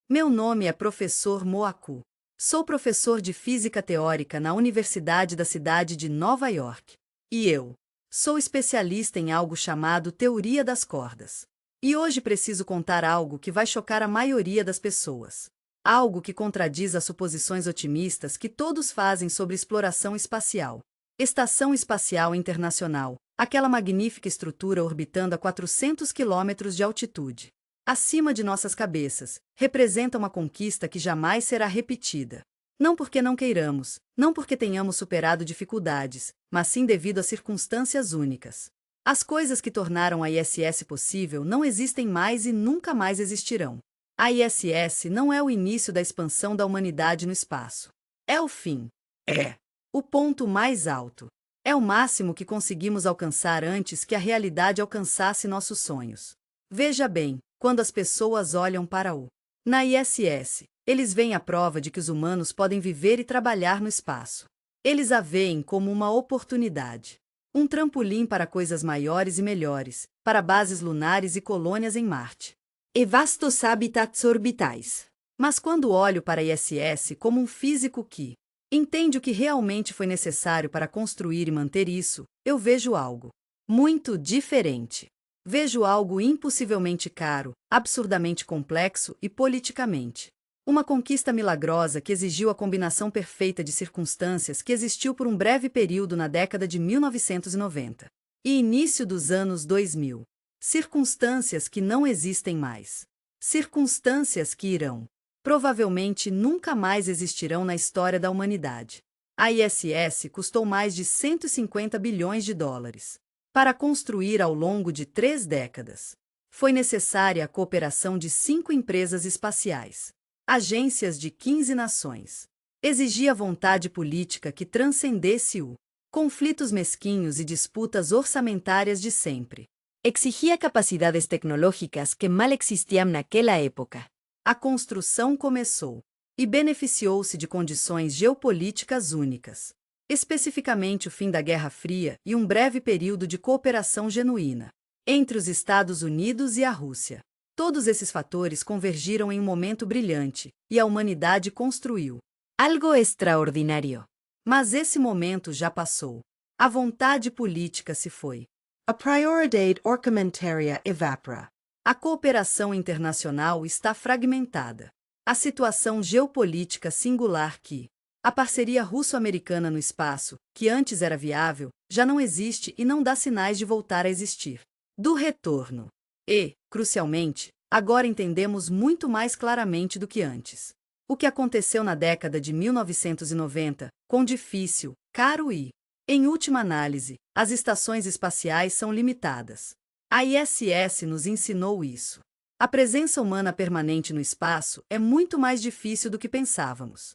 Meu nome é professor Moaku. Sou professor de Física Teórica na Universidade da cidade de Nova York. E eu sou especialista em algo chamado teoria das cordas. E hoje preciso contar algo que vai chocar a maioria das pessoas. Algo que contradiz as suposições otimistas que todos fazem sobre exploração espacial. Estação Espacial Internacional, aquela magnífica estrutura orbitando a 400 quilômetros de altitude, acima de nossas cabeças, representa uma conquista que jamais será repetida. Não porque não queiramos, não porque tenhamos superado dificuldades, mas sim devido a circunstâncias únicas. As coisas que tornaram a ISS possível não existem mais e nunca mais existirão. A ISS não é o início da expansão da humanidade no espaço. É o fim. É o ponto mais alto. É o máximo que conseguimos alcançar antes que a realidade alcançasse nossos sonhos. Veja bem, quando as pessoas olham para na ISS, eles veem a prova de que os humanos podem viver e trabalhar no espaço. Eles a veem como uma oportunidade. Um trampolim para coisas maiores e melhores, para bases lunares e colônias em Marte. E vastos habitats orbitais. Mas quando olho para a ISS como um físico que entende o que realmente foi necessário para construir e manter isso, eu vejo algo muito diferente. Vejo algo impossivelmente caro, absurdamente complexo e politicamente. Uma conquista milagrosa que exigiu a combinação perfeita de circunstâncias que existiu por um breve período na década de 1990 e início dos anos 2000. Circunstâncias que não existem mais. Circunstâncias que provavelmente nunca mais existirão na história da humanidade. A ISS custou mais de 150 bilhões de dólares. Para construir ao longo de 3 décadas. Foi necessária a cooperação de 5 empresas espaciais. Agências de 15 nações. Exigia vontade política que transcendesse conflitos mesquinhos e disputas orçamentárias de sempre. Exigia capacidades tecnológicas que mal existiam naquela época. A construção começou e beneficiou-se de condições geopolíticas únicas, especificamente o fim da Guerra Fria e um breve período de cooperação genuína entre os Estados Unidos e a Rússia. Todos esses fatores convergiram em um momento brilhante e a humanidade construiu algo extraordinário. Mas esse momento já passou. A vontade política se foi. A priority orçamentária evapora. A cooperação internacional está fragmentada. A situação geopolítica singular a parceria russo-americana no espaço, que antes era viável, já não existe e não dá sinais de voltar a existir. Do retorno. E, crucialmente, agora entendemos muito mais claramente do que antes. O que aconteceu na década de 1990, quão difícil, caro e, em última análise, as estações espaciais são limitadas. A ISS nos ensinou isso. A presença humana permanente no espaço é muito mais difícil do que pensávamos.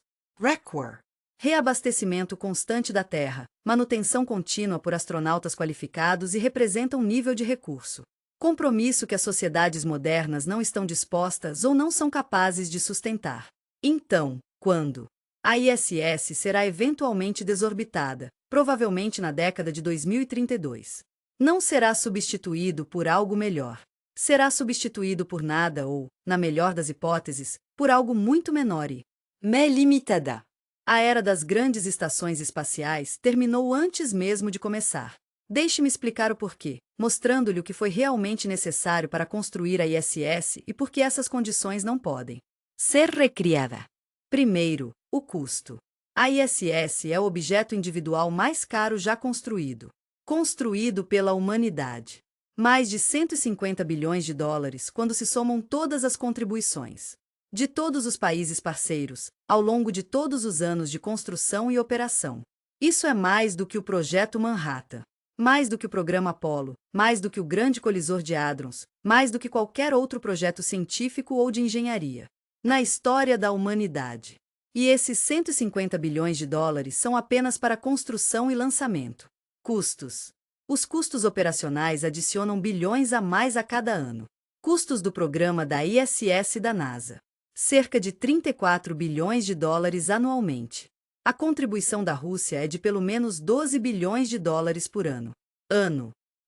Reabastecimento constante da Terra, manutenção contínua por astronautas qualificados e representa um nível de recurso. Compromisso que as sociedades modernas não estão dispostas ou não são capazes de sustentar. Então, quando a ISS será eventualmente desorbitada, provavelmente na década de 2032, não será substituído por algo melhor. Será substituído por nada ou, na melhor das hipóteses, por algo muito menor e limitada. A era das grandes estações espaciais terminou antes mesmo de começar. Deixe-me explicar o porquê, mostrando-lhe o que foi realmente necessário para construir a ISS e por que essas condições não podem ser recriada. Primeiro, o custo. A ISS é o objeto individual mais caro já construído. Construído pela humanidade. Mais de 150 bilhões de dólares quando se somam todas as contribuições de todos os países parceiros, ao longo de todos os anos de construção e operação. Isso é mais do que o Projeto Manhattan, mais do que o Programa Apollo, mais do que o Grande Colisor de Hadrons, mais do que qualquer outro projeto científico ou de engenharia na história da humanidade. E esses 150 bilhões de dólares são apenas para construção e lançamento. Custos. Os custos operacionais adicionam bilhões a mais a cada ano. Custos do programa da ISS da NASA. Cerca de 34 bilhões de dólares anualmente. A contribuição da Rússia é de pelo menos 12 bilhões de dólares por ano.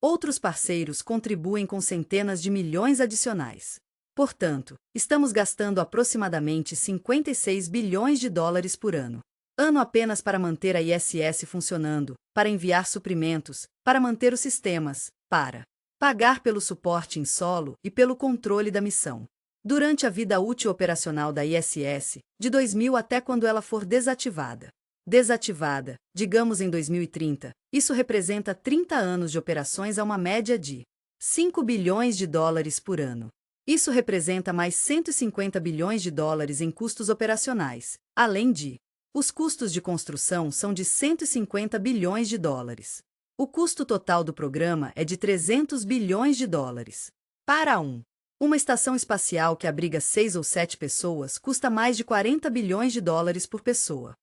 Outros parceiros contribuem com centenas de milhões adicionais. Portanto, estamos gastando aproximadamente 56 bilhões de dólares por ano. Ano apenas para manter a ISS funcionando, para enviar suprimentos, para manter os sistemas, para pagar pelo suporte em solo e pelo controle da missão. Durante a vida útil operacional da ISS, de 2000 até quando ela for desativada. Desativada, digamos em 2030, isso representa 30 anos de operações a uma média de 5 bilhões de dólares por ano. Isso representa mais 150 bilhões de dólares em custos operacionais, além de os custos de construção são de 150 bilhões de dólares. O custo total do programa é de 300 bilhões de dólares. Para uma estação espacial que abriga 6 ou 7 pessoas custa mais de 40 bilhões de dólares por pessoa.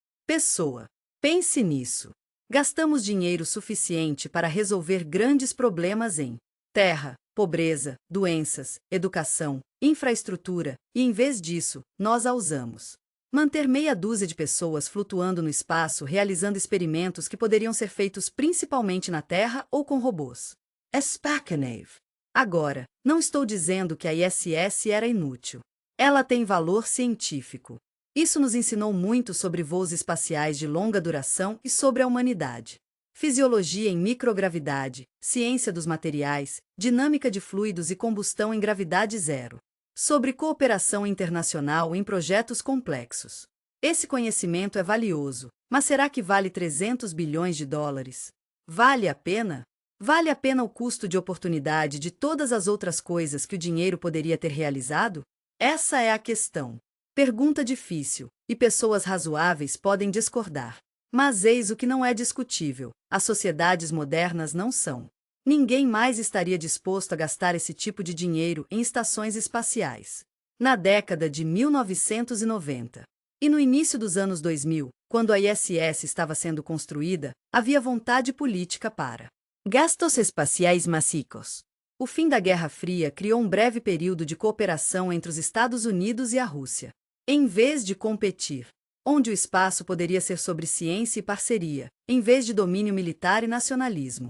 Pense nisso. Gastamos dinheiro suficiente para resolver grandes problemas em terra, pobreza, doenças, educação, infraestrutura, e em vez disso, nós a usamos. Manter meia dúzia de pessoas flutuando no espaço realizando experimentos que poderiam ser feitos principalmente na Terra ou com robôs. Spacanave. Agora, não estou dizendo que a ISS era inútil. Ela tem valor científico. Isso nos ensinou muito sobre voos espaciais de longa duração e sobre a humanidade. Fisiologia em microgravidade, ciência dos materiais, dinâmica de fluidos e combustão em gravidade zero. Sobre cooperação internacional em projetos complexos. Esse conhecimento é valioso, mas será que vale 300 bilhões de dólares? Vale a pena? Vale a pena o custo de oportunidade de todas as outras coisas que o dinheiro poderia ter realizado? Essa é a questão. Pergunta difícil, e pessoas razoáveis podem discordar. Mas eis o que não é discutível: as sociedades modernas não são. Ninguém mais estaria disposto a gastar esse tipo de dinheiro em estações espaciais. Na década de 1990 e no início dos anos 2000, quando a ISS estava sendo construída, havia vontade política para gastos espaciais massicos. O fim da Guerra Fria criou um breve período de cooperação entre os Estados Unidos e a Rússia. Em vez de competir, onde o espaço poderia ser sobre ciência e parceria, em vez de domínio militar e nacionalismo.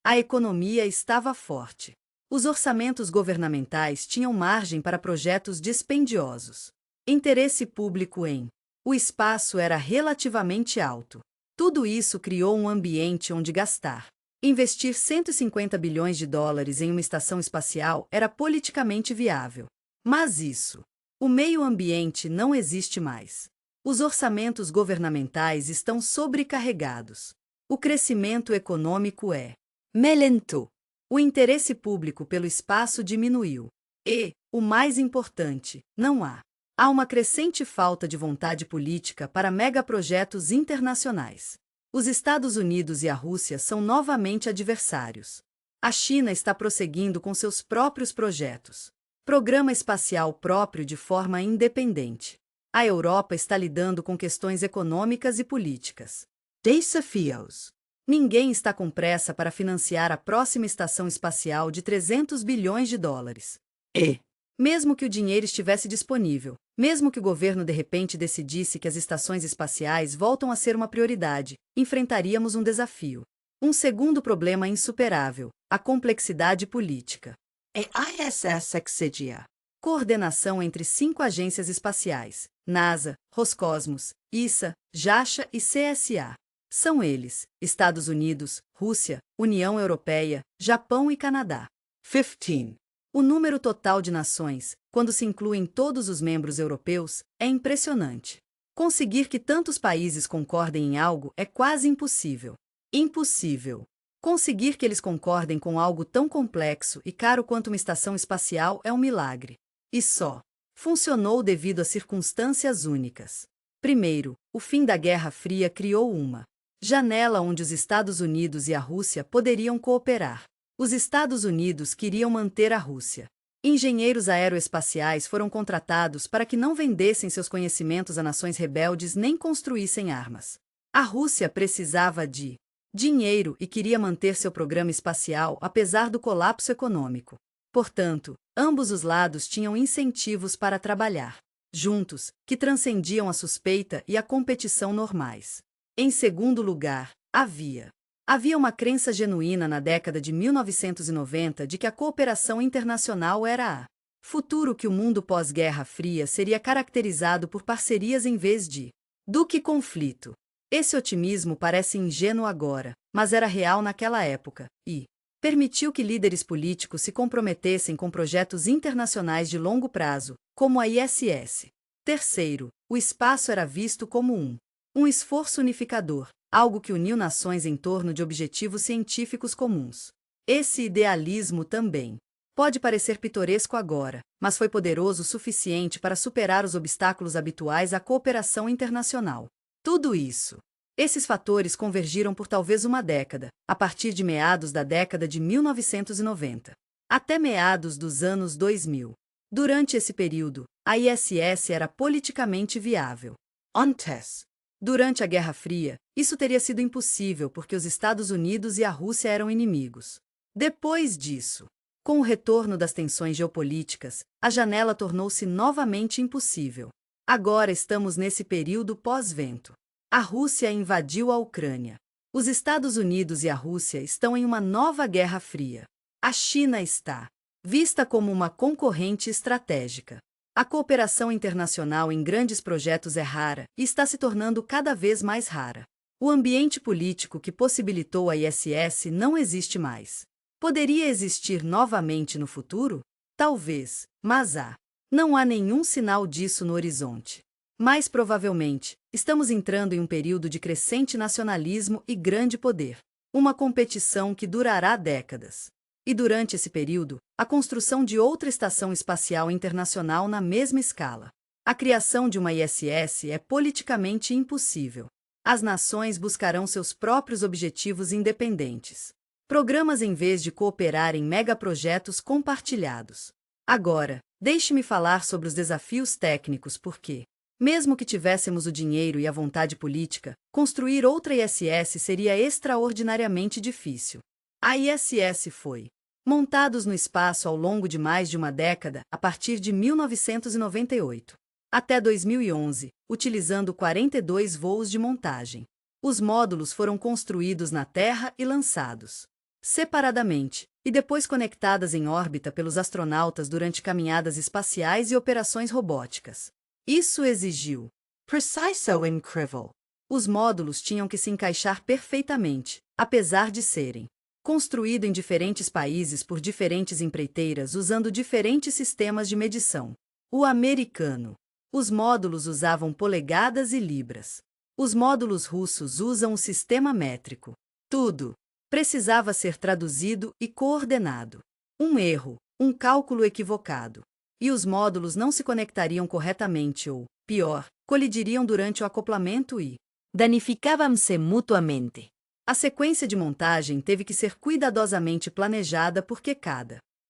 A economia estava forte. Os orçamentos governamentais tinham margem para projetos dispendiosos. Interesse público em o espaço era relativamente alto. Tudo isso criou um ambiente onde gastar. Investir 150 bilhões de dólares em uma estação espacial era politicamente viável. Mas o meio ambiente não existe mais. Os orçamentos governamentais estão sobrecarregados. O crescimento econômico é lento. O interesse público pelo espaço diminuiu. E, o mais importante, não há. Há uma crescente falta de vontade política para megaprojetos internacionais. Os Estados Unidos e a Rússia são novamente adversários. A China está prosseguindo com seus próprios projetos. Programa espacial próprio de forma independente. A Europa está lidando com questões econômicas e políticas. Desafios. Ninguém está com pressa para financiar a próxima estação espacial de 300 bilhões de dólares. Mesmo que o dinheiro estivesse disponível, mesmo que o governo de repente decidisse que as estações espaciais voltam a ser uma prioridade, enfrentaríamos um desafio. Um segundo problema insuperável: a complexidade política. A ISS exigia coordenação entre 5 agências espaciais: NASA, Roscosmos, ESA, JAXA e CSA. São eles: Estados Unidos, Rússia, União Europeia, Japão e Canadá. 15. O número total de nações, quando se incluem todos os membros europeus, é impressionante. Conseguir que tantos países concordem em algo é quase impossível. Impossível. Conseguir que eles concordem com algo tão complexo e caro quanto uma estação espacial é um milagre. E só funcionou devido a circunstâncias únicas. Primeiro, o fim da Guerra Fria criou uma janela onde os Estados Unidos e a Rússia poderiam cooperar. Os Estados Unidos queriam manter a Rússia. Engenheiros aeroespaciais foram contratados para que não vendessem seus conhecimentos a nações rebeldes nem construíssem armas. A Rússia precisava de dinheiro e queria manter seu programa espacial apesar do colapso econômico. Portanto, ambos os lados tinham incentivos para trabalhar juntos, que transcendiam a suspeita e a competição normais. Em segundo lugar, havia uma crença genuína na década de 1990 de que a cooperação internacional era a Futuro que o mundo pós-Guerra Fria seria caracterizado por parcerias em vez do que conflito. Esse otimismo parece ingênuo agora, mas era real naquela época, e permitiu que líderes políticos se comprometessem com projetos internacionais de longo prazo, como a ISS. Terceiro, o espaço era visto como um esforço unificador, algo que uniu nações em torno de objetivos científicos comuns. Esse idealismo também pode parecer pitoresco agora, mas foi poderoso o suficiente para superar os obstáculos habituais à cooperação internacional. Tudo isso. Esses fatores convergiram por talvez uma década, a partir de meados da década de 1990, até meados dos anos 2000. Durante esse período, a ISS era politicamente viável. Antes, durante a Guerra Fria, isso teria sido impossível porque os Estados Unidos e a Rússia eram inimigos. Depois disso, com o retorno das tensões geopolíticas, a janela tornou-se novamente impossível. Agora estamos nesse período pós-vento. A Rússia invadiu a Ucrânia. Os Estados Unidos e a Rússia estão em uma nova Guerra Fria. A China está vista como uma concorrente estratégica. A cooperação internacional em grandes projetos é rara e está se tornando cada vez mais rara. O ambiente político que possibilitou a ISS não existe mais. Poderia existir novamente no futuro? Talvez, mas não há nenhum sinal disso no horizonte. Mais provavelmente, estamos entrando em um período de crescente nacionalismo e grande poder. Uma competição que durará décadas. E durante esse período, a construção de outra estação espacial internacional na mesma escala. A criação de uma ISS é politicamente impossível. As nações buscarão seus próprios objetivos independentes. Programas em vez de cooperar em megaprojetos compartilhados. Agora, deixe-me falar sobre os desafios técnicos porque, mesmo que tivéssemos o dinheiro e a vontade política, construir outra ISS seria extraordinariamente difícil. A ISS foi montados no espaço ao longo de mais de uma década, a partir de 1998 até 2011, utilizando 42 voos de montagem. Os módulos foram construídos na Terra e lançados separadamente, e depois conectadas em órbita pelos astronautas durante caminhadas espaciais e operações robóticas. Isso exigiu preciso incrível. Os módulos tinham que se encaixar perfeitamente, apesar de serem construídos em diferentes países por diferentes empreiteiras usando diferentes sistemas de medição. O americano. Os módulos usavam polegadas e libras. Os módulos russos usam o sistema métrico. Tudo precisava ser traduzido e coordenado. Um erro, um cálculo equivocado. E os módulos não se conectariam corretamente ou, pior, colidiriam durante o acoplamento e danificavam-se mutuamente. A sequência de montagem teve que ser cuidadosamente planejada porque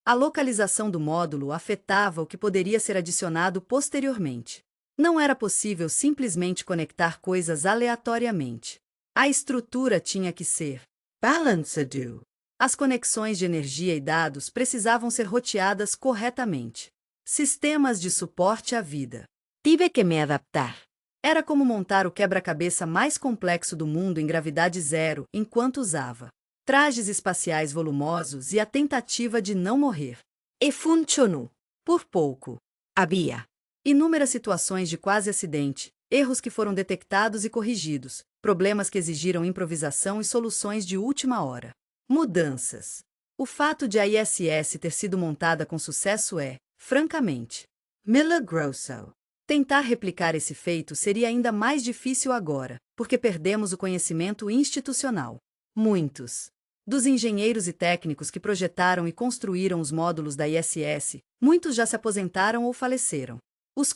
a localização do módulo afetava o que poderia ser adicionado posteriormente. Não era possível simplesmente conectar coisas aleatoriamente. A estrutura tinha que ser balanced. As conexões de energia e dados precisavam ser roteadas corretamente. Sistemas de suporte à vida. Tive que me adaptar. Era como montar o quebra-cabeça mais complexo do mundo em gravidade zero enquanto usava trajes espaciais volumosos e a tentativa de não morrer. E funcionou. Por pouco. Havia inúmeras situações de quase acidente, erros que foram detectados e corrigidos, problemas que exigiram improvisação e soluções de última hora. Mudanças. O fato de a ISS ter sido montada com sucesso é, francamente, milagroso. Tentar replicar esse feito seria ainda mais difícil agora, porque perdemos o conhecimento institucional. Muitos dos engenheiros e técnicos que projetaram e construíram os módulos da ISS, muitos já se aposentaram ou faleceram. Os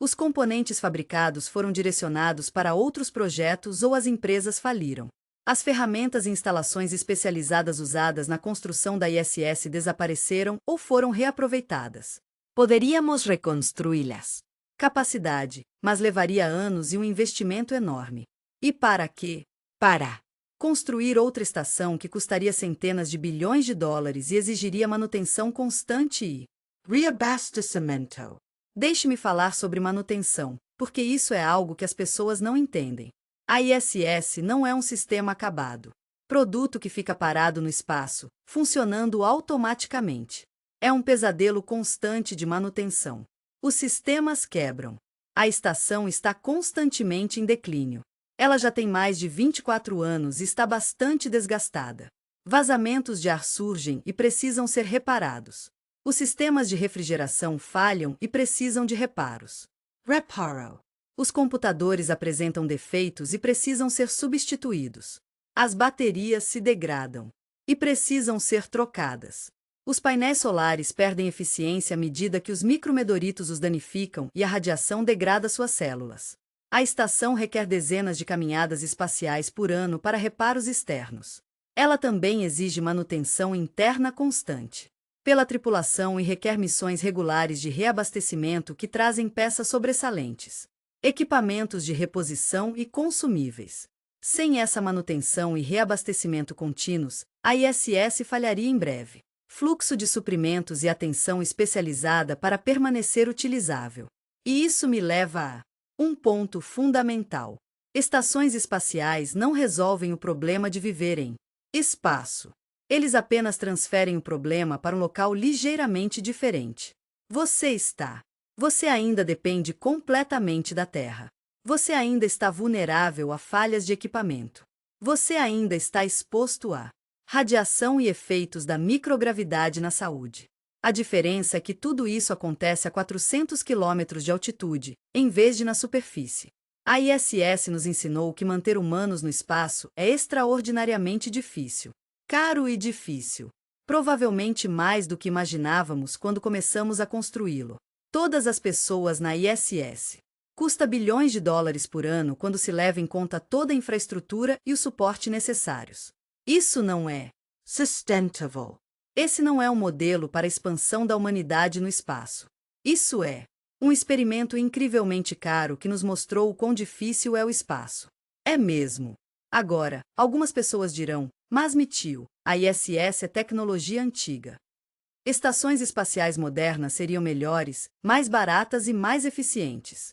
os componentes fabricados foram direcionados para outros projetos ou as empresas faliram. As ferramentas e instalações especializadas usadas na construção da ISS desapareceram ou foram reaproveitadas. Poderíamos reconstruí-las. Capacidade, mas levaria anos e um investimento enorme. E para quê? Para construir outra estação que custaria centenas de bilhões de dólares e exigiria manutenção constante e reabastecimento. Deixe-me falar sobre manutenção, porque isso é algo que as pessoas não entendem. A ISS não é um sistema acabado. Produto que fica parado no espaço, funcionando automaticamente. É um pesadelo constante de manutenção. Os sistemas quebram. A estação está constantemente em declínio. Ela já tem mais de 24 anos e está bastante desgastada. Vazamentos de ar surgem e precisam ser reparados. Os sistemas de refrigeração falham e precisam de reparos. Reparo. Os computadores apresentam defeitos e precisam ser substituídos. As baterias se degradam e precisam ser trocadas. Os painéis solares perdem eficiência à medida que os micrometeoritos os danificam e a radiação degrada suas células. A estação requer dezenas de caminhadas espaciais por ano para reparos externos. Ela também exige manutenção interna constante pela tripulação e requer missões regulares de reabastecimento que trazem peças sobressalentes, equipamentos de reposição e consumíveis. Sem essa manutenção e reabastecimento contínuos, a ISS falharia em breve. Fluxo de suprimentos e atenção especializada para permanecer utilizável. E isso me leva a um ponto fundamental. Estações espaciais não resolvem o problema de viver em espaço. Eles apenas transferem o problema para um local ligeiramente diferente. Você ainda depende completamente da Terra. Você ainda está vulnerável a falhas de equipamento. Você ainda está exposto a radiação e efeitos da microgravidade na saúde. A diferença é que tudo isso acontece a 400 km de altitude, em vez de na superfície. A ISS nos ensinou que manter humanos no espaço é extraordinariamente difícil. Caro e difícil. Provavelmente mais do que imaginávamos quando começamos a construí-lo. Todas as pessoas na ISS. Custa bilhões de dólares por ano quando se leva em conta toda a infraestrutura e o suporte necessários. Isso não é sustainable. Esse não é um modelo para a expansão da humanidade no espaço. Isso é um experimento incrivelmente caro que nos mostrou o quão difícil é o espaço. É mesmo. Agora, algumas pessoas dirão, mas me tio, a ISS é tecnologia antiga. Estações espaciais modernas seriam melhores, mais baratas e mais eficientes.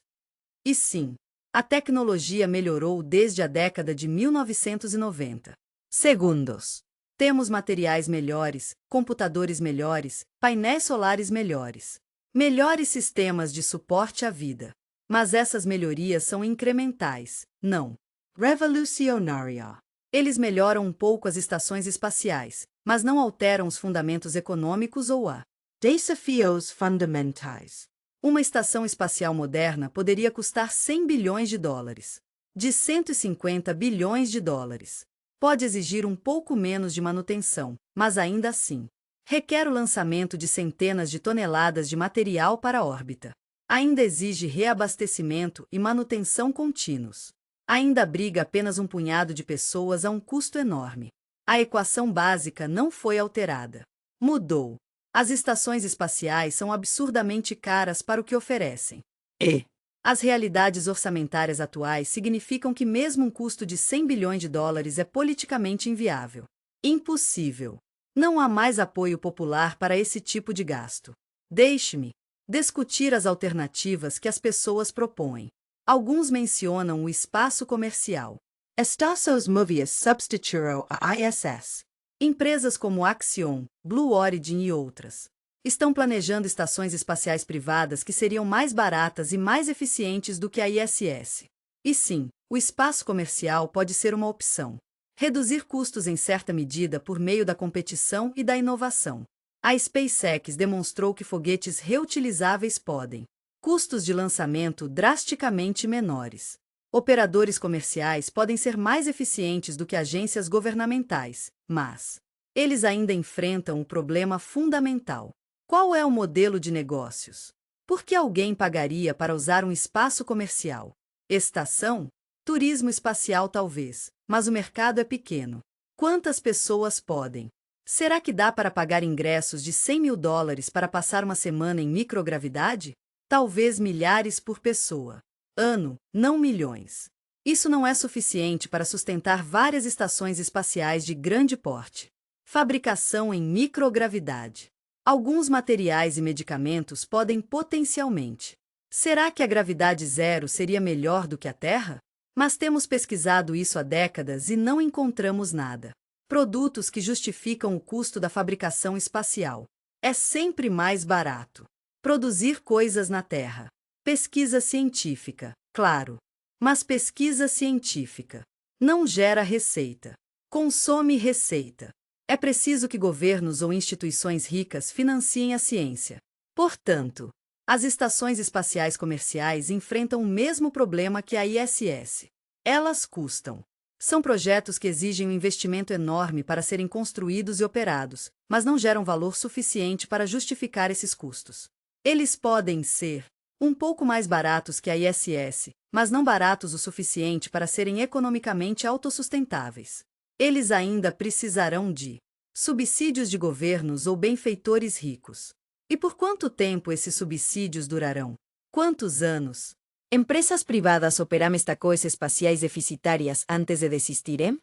E sim, a tecnologia melhorou desde a década de 1990. Segundos. Temos materiais melhores, computadores melhores, painéis solares melhores, melhores sistemas de suporte à vida. Mas essas melhorias são incrementais, não revolucionárias. Eles melhoram um pouco as estações espaciais, mas não alteram os fundamentos econômicos ou a desafios fundamentais. Uma estação espacial moderna poderia custar 100 bilhões de dólares. De 150 bilhões de dólares. Pode exigir um pouco menos de manutenção, mas ainda assim, requer o lançamento de centenas de toneladas de material para a órbita. Ainda exige reabastecimento e manutenção contínuos. Ainda abriga apenas um punhado de pessoas a um custo enorme. A equação básica não foi alterada. Mudou. As estações espaciais são absurdamente caras para o que oferecem. As realidades orçamentárias atuais significam que mesmo um custo de 100 bilhões de dólares é politicamente inviável. Impossível. Não há mais apoio popular para esse tipo de gasto. Deixe-me discutir as alternativas que as pessoas propõem. Alguns mencionam o espaço comercial. Estações móveis substituirão a ISS. Empresas como Axiom, Blue Origin e outras estão planejando estações espaciais privadas que seriam mais baratas e mais eficientes do que a ISS. E sim, o espaço comercial pode ser uma opção. Reduzir custos em certa medida por meio da competição e da inovação. A SpaceX demonstrou que foguetes reutilizáveis podem custos de lançamento drasticamente menores. Operadores comerciais podem ser mais eficientes do que agências governamentais, mas eles ainda enfrentam o problema fundamental. Qual é o modelo de negócios? Por que alguém pagaria para usar um espaço comercial? Estação? Turismo espacial talvez, mas o mercado é pequeno. Quantas pessoas podem? Será que dá para pagar ingressos de 100 mil dólares para passar uma semana em microgravidade? Talvez milhares por pessoa. Ano, não milhões. Isso não é suficiente para sustentar várias estações espaciais de grande porte. Fabricação em microgravidade. Alguns materiais e medicamentos podem potencialmente. Será que a gravidade zero seria melhor do que a Terra? Mas temos pesquisado isso há décadas e não encontramos nada. Produtos que justificam o custo da fabricação espacial. É sempre mais barato. Produzir coisas na Terra. Pesquisa científica, claro. Mas pesquisa científica não gera receita. Consome receita. É preciso que governos ou instituições ricas financiem a ciência. Portanto, as estações espaciais comerciais enfrentam o mesmo problema que a ISS. Elas custam. São projetos que exigem um investimento enorme para serem construídos e operados, mas não geram valor suficiente para justificar esses custos. Eles podem ser um pouco mais baratos que a ISS, mas não baratos o suficiente para serem economicamente autossustentáveis. Eles ainda precisarão de subsídios de governos ou benfeitores ricos. E por quanto tempo esses subsídios durarão? Quantos anos? Empresas privadas operam estações espaciais deficitárias antes de desistirem?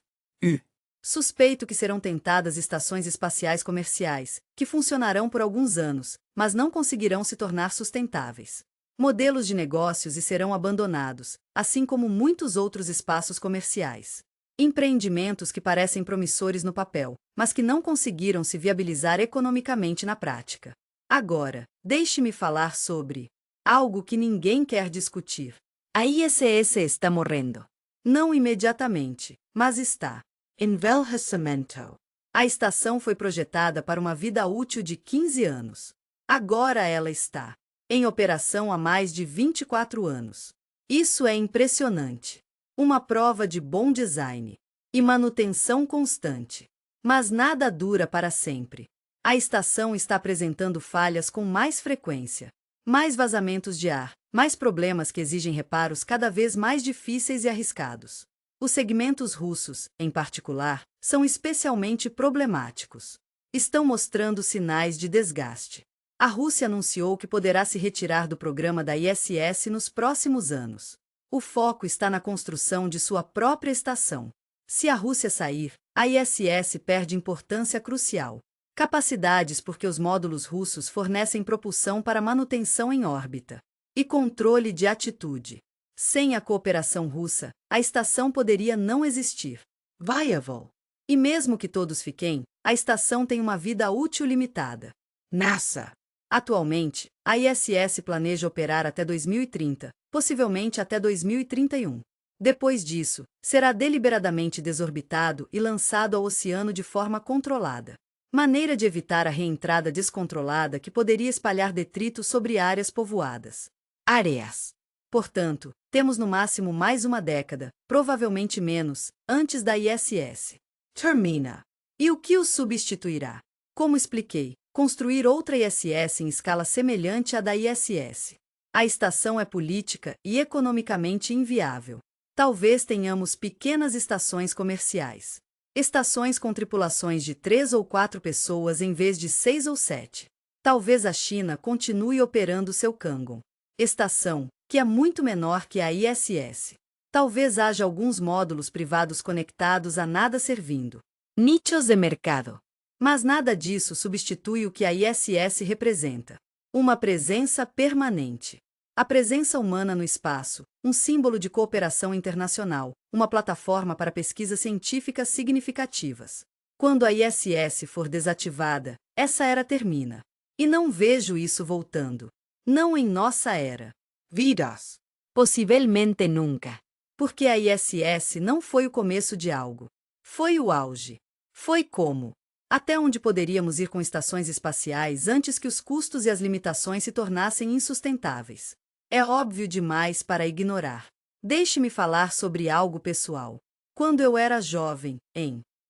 Suspeito que serão tentadas estações espaciais comerciais, que funcionarão por alguns anos, mas não conseguirão se tornar sustentáveis. Modelos de negócios e serão abandonados, assim como muitos outros espaços comerciais. Empreendimentos que parecem promissores no papel, mas que não conseguiram se viabilizar economicamente na prática. Agora, deixe-me falar sobre algo que ninguém quer discutir. A ISS está morrendo. Não imediatamente, mas está. Envelhecimento. A estação foi projetada para uma vida útil de 15 anos. Agora ela está em operação há mais de 24 anos. Isso é impressionante. Uma prova de bom design e manutenção constante. Mas nada dura para sempre. A estação está apresentando falhas com mais frequência. Mais vazamentos de ar, mais problemas que exigem reparos cada vez mais difíceis e arriscados. Os segmentos russos, em particular, são especialmente problemáticos. Estão mostrando sinais de desgaste. A Rússia anunciou que poderá se retirar do programa da ISS nos próximos anos. O foco está na construção de sua própria estação. Se a Rússia sair, a ISS perde importância crucial. Capacidades porque os módulos russos fornecem propulsão para manutenção em órbita e controle de atitude. Sem a cooperação russa, a estação poderia não existir. Viable. E mesmo que todos fiquem, a estação tem uma vida útil limitada. NASA. Atualmente, a ISS planeja operar até 2030, possivelmente até 2031. Depois disso, será deliberadamente desorbitado e lançado ao oceano de forma controlada. Maneira de evitar a reentrada descontrolada que poderia espalhar detritos sobre áreas povoadas. Áreas. Portanto, temos no máximo mais uma década, provavelmente menos, antes da ISS. Termina. E o que o substituirá? Como expliquei, construir outra ISS em escala semelhante à da ISS. A estação é política e economicamente inviável. Talvez tenhamos pequenas estações comerciais. Estações com tripulações de 3 ou 4 pessoas em vez de 6 ou 7. Talvez a China continue operando seu Kangon. Estação, que é muito menor que a ISS. Talvez haja alguns módulos privados conectados a nada servindo. Nichos de mercado. Mas nada disso substitui o que a ISS representa. Uma presença permanente. A presença humana no espaço, um símbolo de cooperação internacional, uma plataforma para pesquisas científicas significativas. Quando a ISS for desativada, essa era termina. E não vejo isso voltando. Não em nossa era. Vidas. Possivelmente nunca. Porque a ISS não foi o começo de algo. Foi o auge. Foi como? Até onde poderíamos ir com estações espaciais antes que os custos e as limitações se tornassem insustentáveis? É óbvio demais para ignorar. Deixe-me falar sobre algo pessoal. Quando eu era jovem,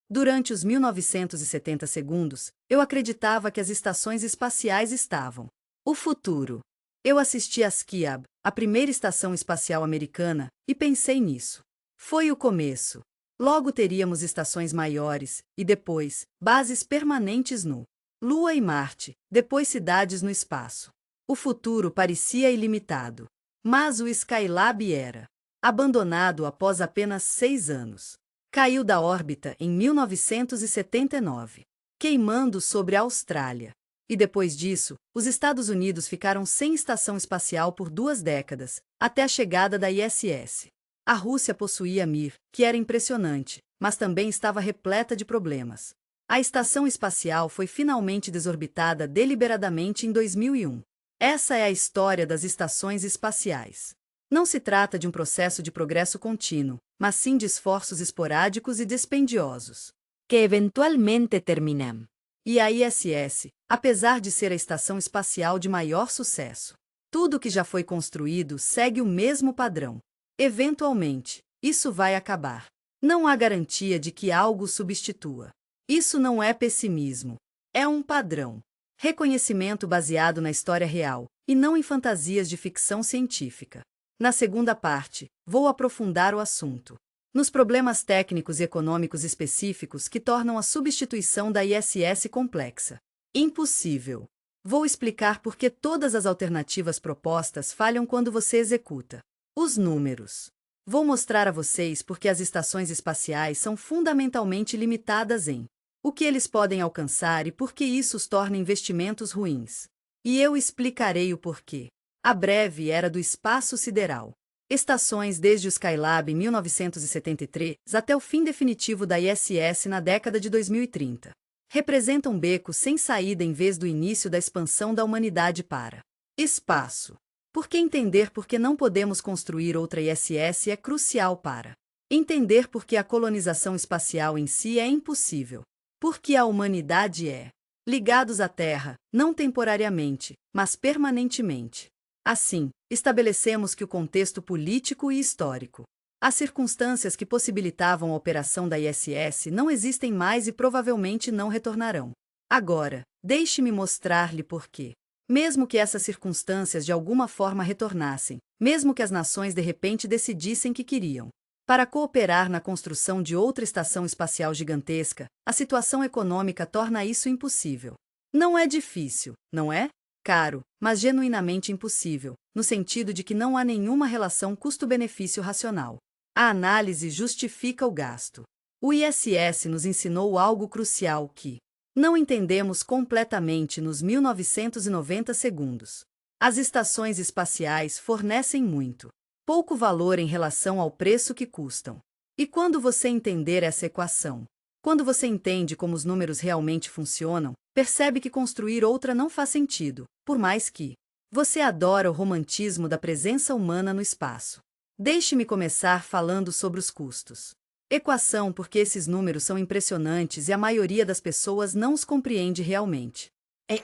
durante os 1970 segundos, eu acreditava que as estações espaciais estavam. O futuro. Eu assisti a Skiab, a primeira estação espacial americana, e pensei nisso. Foi o começo. Logo teríamos estações maiores, e depois, bases permanentes no Lua e Marte, depois cidades no espaço. O futuro parecia ilimitado. Mas o Skylab era abandonado após apenas 6 anos. Caiu da órbita em 1979, queimando sobre a Austrália. E depois disso, os Estados Unidos ficaram sem estação espacial por 2 décadas, até a chegada da ISS. A Rússia possuía Mir, que era impressionante, mas também estava repleta de problemas. A estação espacial foi finalmente desorbitada deliberadamente em 2001. Essa é a história das estações espaciais. Não se trata de um processo de progresso contínuo, mas sim de esforços esporádicos e dispendiosos, que eventualmente terminam. E a ISS, apesar de ser a estação espacial de maior sucesso, tudo que já foi construído segue o mesmo padrão. Eventualmente, isso vai acabar. Não há garantia de que algo substitua. Isso não é pessimismo. É um padrão. Reconhecimento baseado na história real, e não em fantasias de ficção científica. Na segunda parte, vou aprofundar o assunto. Nos problemas técnicos e econômicos específicos que tornam a substituição da ISS complexa. Impossível. Vou explicar por que todas as alternativas propostas falham quando você executa. Os números. Vou mostrar a vocês por que as estações espaciais são fundamentalmente limitadas em o que eles podem alcançar e por que isso os torna investimentos ruins. E eu explicarei o porquê. A breve era do espaço sideral. Estações desde o Skylab em 1973 até o fim definitivo da ISS na década de 2030. Representam becos sem saída em vez do início da expansão da humanidade para espaço. Porque entender por que não podemos construir outra ISS é crucial para entender por que a colonização espacial em si é impossível. Porque a humanidade é ligados à Terra, não temporariamente, mas permanentemente. Assim, estabelecemos que o contexto político e histórico, as circunstâncias que possibilitavam a operação da ISS não existem mais e provavelmente não retornarão. Agora, deixe-me mostrar-lhe por quê. Mesmo que essas circunstâncias de alguma forma retornassem, mesmo que as nações de repente decidissem que queriam, para cooperar na construção de outra estação espacial gigantesca, a situação econômica torna isso impossível. Não é difícil, não é? Caro, mas genuinamente impossível, no sentido de que não há nenhuma relação custo-benefício racional. A análise justifica o gasto. O ISS nos ensinou algo crucial que não entendemos completamente nos 1990 segundos. As estações espaciais fornecem muito pouco valor em relação ao preço que custam. E quando você entender essa equação, quando você entende como os números realmente funcionam, percebe que construir outra não faz sentido, por mais que você adora o romantismo da presença humana no espaço. Deixe-me começar falando sobre os custos. Equação porque esses números são impressionantes e a maioria das pessoas não os compreende realmente.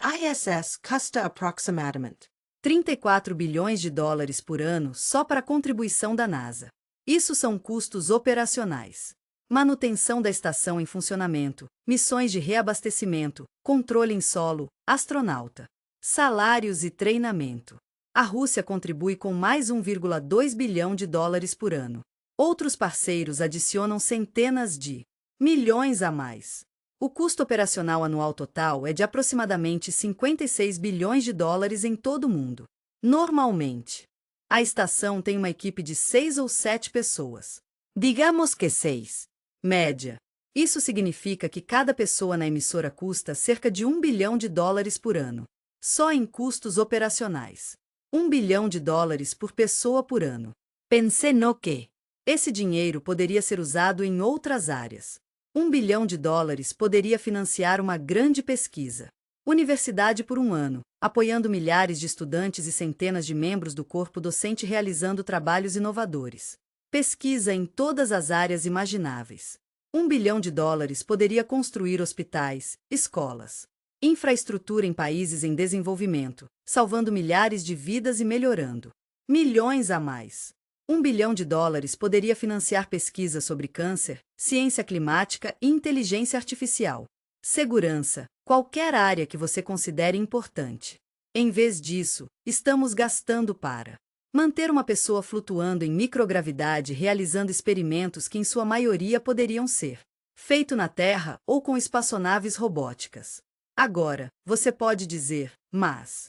A ISS custa approximatamente 34 bilhões de dólares por ano só para a contribuição da NASA. Isso são custos operacionais. Manutenção da estação em funcionamento, missões de reabastecimento, controle em solo, astronauta, salários e treinamento. A Rússia contribui com mais 1,2 bilhão de dólares por ano. Outros parceiros adicionam centenas de milhões a mais. O custo operacional anual total é de aproximadamente 56 bilhões de dólares em todo o mundo. Normalmente, a estação tem uma equipe de 6 ou 7 pessoas. Digamos que 6. Média. Isso significa que cada pessoa na emissora custa cerca de 1 bilhão de dólares por ano. Só em custos operacionais. 1 bilhão de dólares por pessoa por ano. Pense no que esse dinheiro poderia ser usado em outras áreas. 1 bilhão de dólares poderia financiar uma grande pesquisa. Universidade por um ano, apoiando milhares de estudantes e centenas de membros do corpo docente realizando trabalhos inovadores. Pesquisa em todas as áreas imagináveis. 1 bilhão de dólares poderia construir hospitais, escolas, infraestrutura em países em desenvolvimento, salvando milhares de vidas e melhorando milhões a mais. 1 bilhão de dólares poderia financiar pesquisa sobre câncer, ciência climática e inteligência artificial. Segurança, qualquer área que você considere importante. Em vez disso, estamos gastando para manter uma pessoa flutuando em microgravidade realizando experimentos que em sua maioria poderiam ser feito na Terra ou com espaçonaves robóticas. Agora, você pode dizer, mas,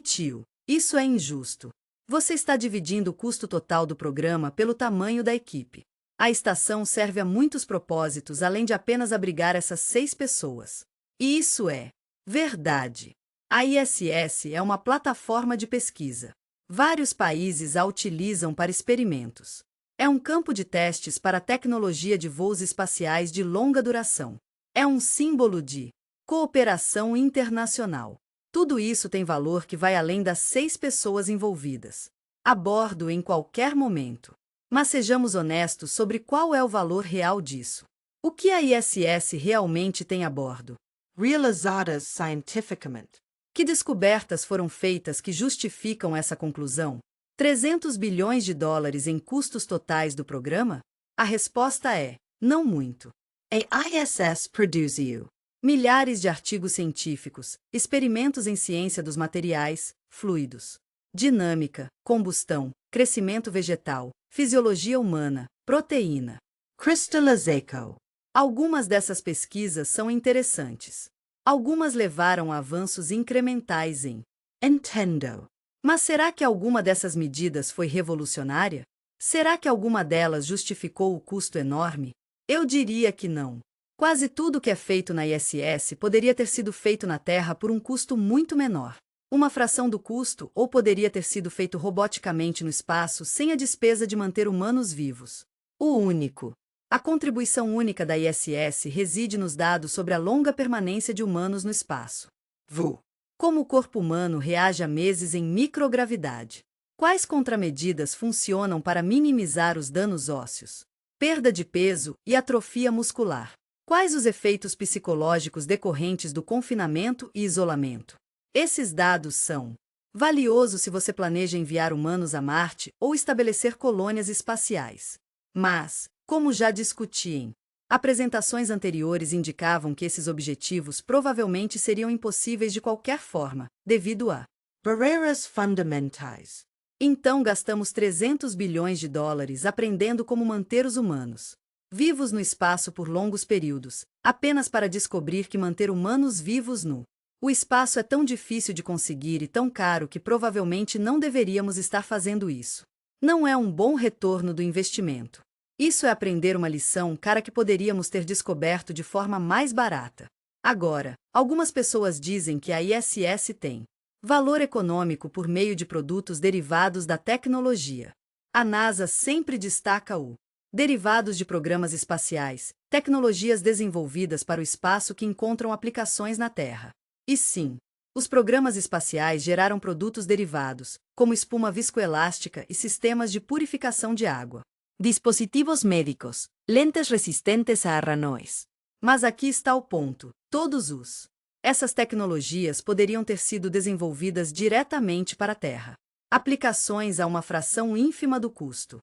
tio, isso é injusto. Você está dividindo o custo total do programa pelo tamanho da equipe. A estação serve a muitos propósitos além de apenas abrigar essas 6 pessoas. E isso é verdade. A ISS é uma plataforma de pesquisa. Vários países a utilizam para experimentos. É um campo de testes para a tecnologia de voos espaciais de longa duração. É um símbolo de cooperação internacional. Tudo isso tem valor que vai além das 6 pessoas envolvidas a bordo em qualquer momento. Mas sejamos honestos sobre qual é o valor real disso. O que a ISS realmente tem a bordo? Realizadas scientificamente. Que descobertas foram feitas que justificam essa conclusão? 300 bilhões de dólares em custos totais do programa? A resposta é: não muito. A ISS produce you. Milhares de artigos científicos, experimentos em ciência dos materiais, fluidos, dinâmica, combustão, crescimento vegetal, fisiologia humana, proteína. Crystallization. Algumas dessas pesquisas são interessantes. Algumas levaram a avanços incrementais em Nintendo. Mas será que alguma dessas medidas foi revolucionária? Será que alguma delas justificou o custo enorme? Eu diria que não. Quase tudo que é feito na ISS poderia ter sido feito na Terra por um custo muito menor. Uma fração do custo, ou poderia ter sido feito roboticamente no espaço sem a despesa de manter humanos vivos. A contribuição única da ISS reside nos dados sobre a longa permanência de humanos no espaço. Como o corpo humano reage a meses em microgravidade? Quais contramedidas funcionam para minimizar os danos ósseos? Perda de peso e atrofia muscular. Quais os efeitos psicológicos decorrentes do confinamento e isolamento? Esses dados são valiosos se você planeja enviar humanos a Marte ou estabelecer colônias espaciais. Mas, como já discuti em apresentações anteriores, indicavam que esses objetivos provavelmente seriam impossíveis de qualquer forma, devido a barreiras fundamentais. Então gastamos 300 bilhões de dólares aprendendo como manter os humanos vivos no espaço por longos períodos, apenas para descobrir que manter humanos vivos no espaço é tão difícil de conseguir e tão caro que provavelmente não deveríamos estar fazendo isso. Não é um bom retorno do investimento. Isso é aprender uma lição cara que poderíamos ter descoberto de forma mais barata. Agora, algumas pessoas dizem que a ISS tem valor econômico por meio de produtos derivados da tecnologia. A NASA sempre destaca o derivados de programas espaciais, tecnologias desenvolvidas para o espaço que encontram aplicações na Terra. E sim, os programas espaciais geraram produtos derivados, como espuma viscoelástica e sistemas de purificação de água. Dispositivos médicos, lentes resistentes a arranhões. Mas aqui está o ponto: essas tecnologias poderiam ter sido desenvolvidas diretamente para a Terra. Aplicações a uma fração ínfima do custo.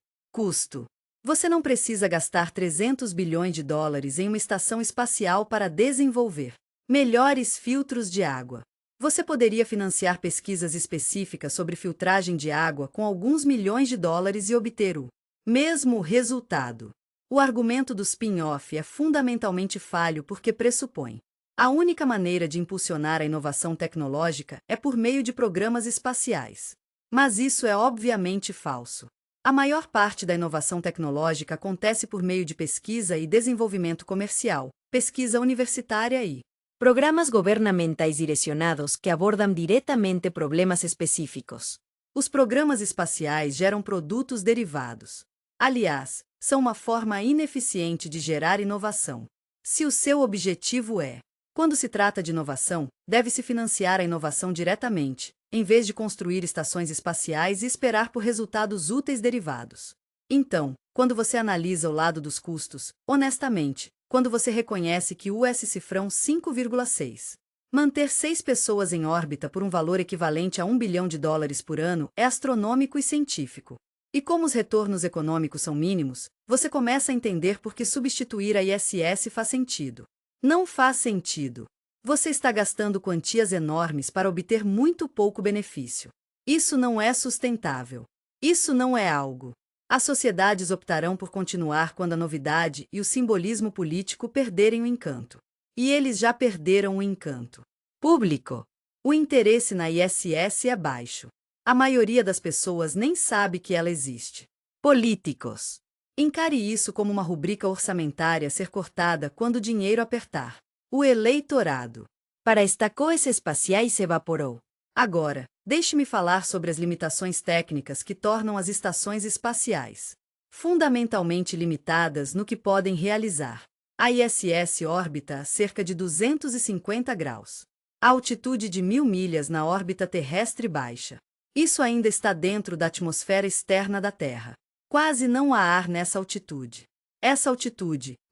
Você não precisa gastar 300 bilhões de dólares em uma estação espacial para desenvolver melhores filtros de água. Você poderia financiar pesquisas específicas sobre filtragem de água com alguns milhões de dólares e obter o mesmo resultado. O argumento do spin-off é fundamentalmente falho porque pressupõe a única maneira de impulsionar a inovação tecnológica é por meio de programas espaciais. Mas isso é obviamente falso. A maior parte da inovação tecnológica acontece por meio de pesquisa e desenvolvimento comercial, pesquisa universitária e programas governamentais direcionados que abordam diretamente problemas específicos. Os programas espaciais geram produtos derivados. Aliás, são uma forma ineficiente de gerar inovação. Se o seu objetivo é, quando se trata de inovação, deve-se financiar a inovação diretamente, em vez de construir estações espaciais e esperar por resultados úteis derivados. Então, quando você analisa o lado dos custos, honestamente, quando você reconhece que US cifrão 5,6. Manter 6 pessoas em órbita por um valor equivalente a $1 bilhão por ano é astronômico e científico. E como os retornos econômicos são mínimos, você começa a entender por que substituir a ISS faz sentido. Não faz sentido. Você está gastando quantias enormes para obter muito pouco benefício. Isso não é sustentável. Isso não é algo. As sociedades optarão por continuar quando a novidade e o simbolismo político perderem o encanto. E eles já perderam o encanto. Público. O interesse na ISS é baixo. A maioria das pessoas nem sabe que ela existe. Políticos. Encare isso como uma rubrica orçamentária a ser cortada quando o dinheiro apertar. O eleitorado. Para esta coisa espaciais se evaporou. Agora, deixe-me falar sobre as limitações técnicas que tornam as estações espaciais fundamentalmente limitadas no que podem realizar. A ISS orbita a cerca de 250 graus. A altitude de 1.000 milhas na órbita terrestre baixa. Isso ainda está dentro da atmosfera externa da Terra. Quase não há ar nessa altitude.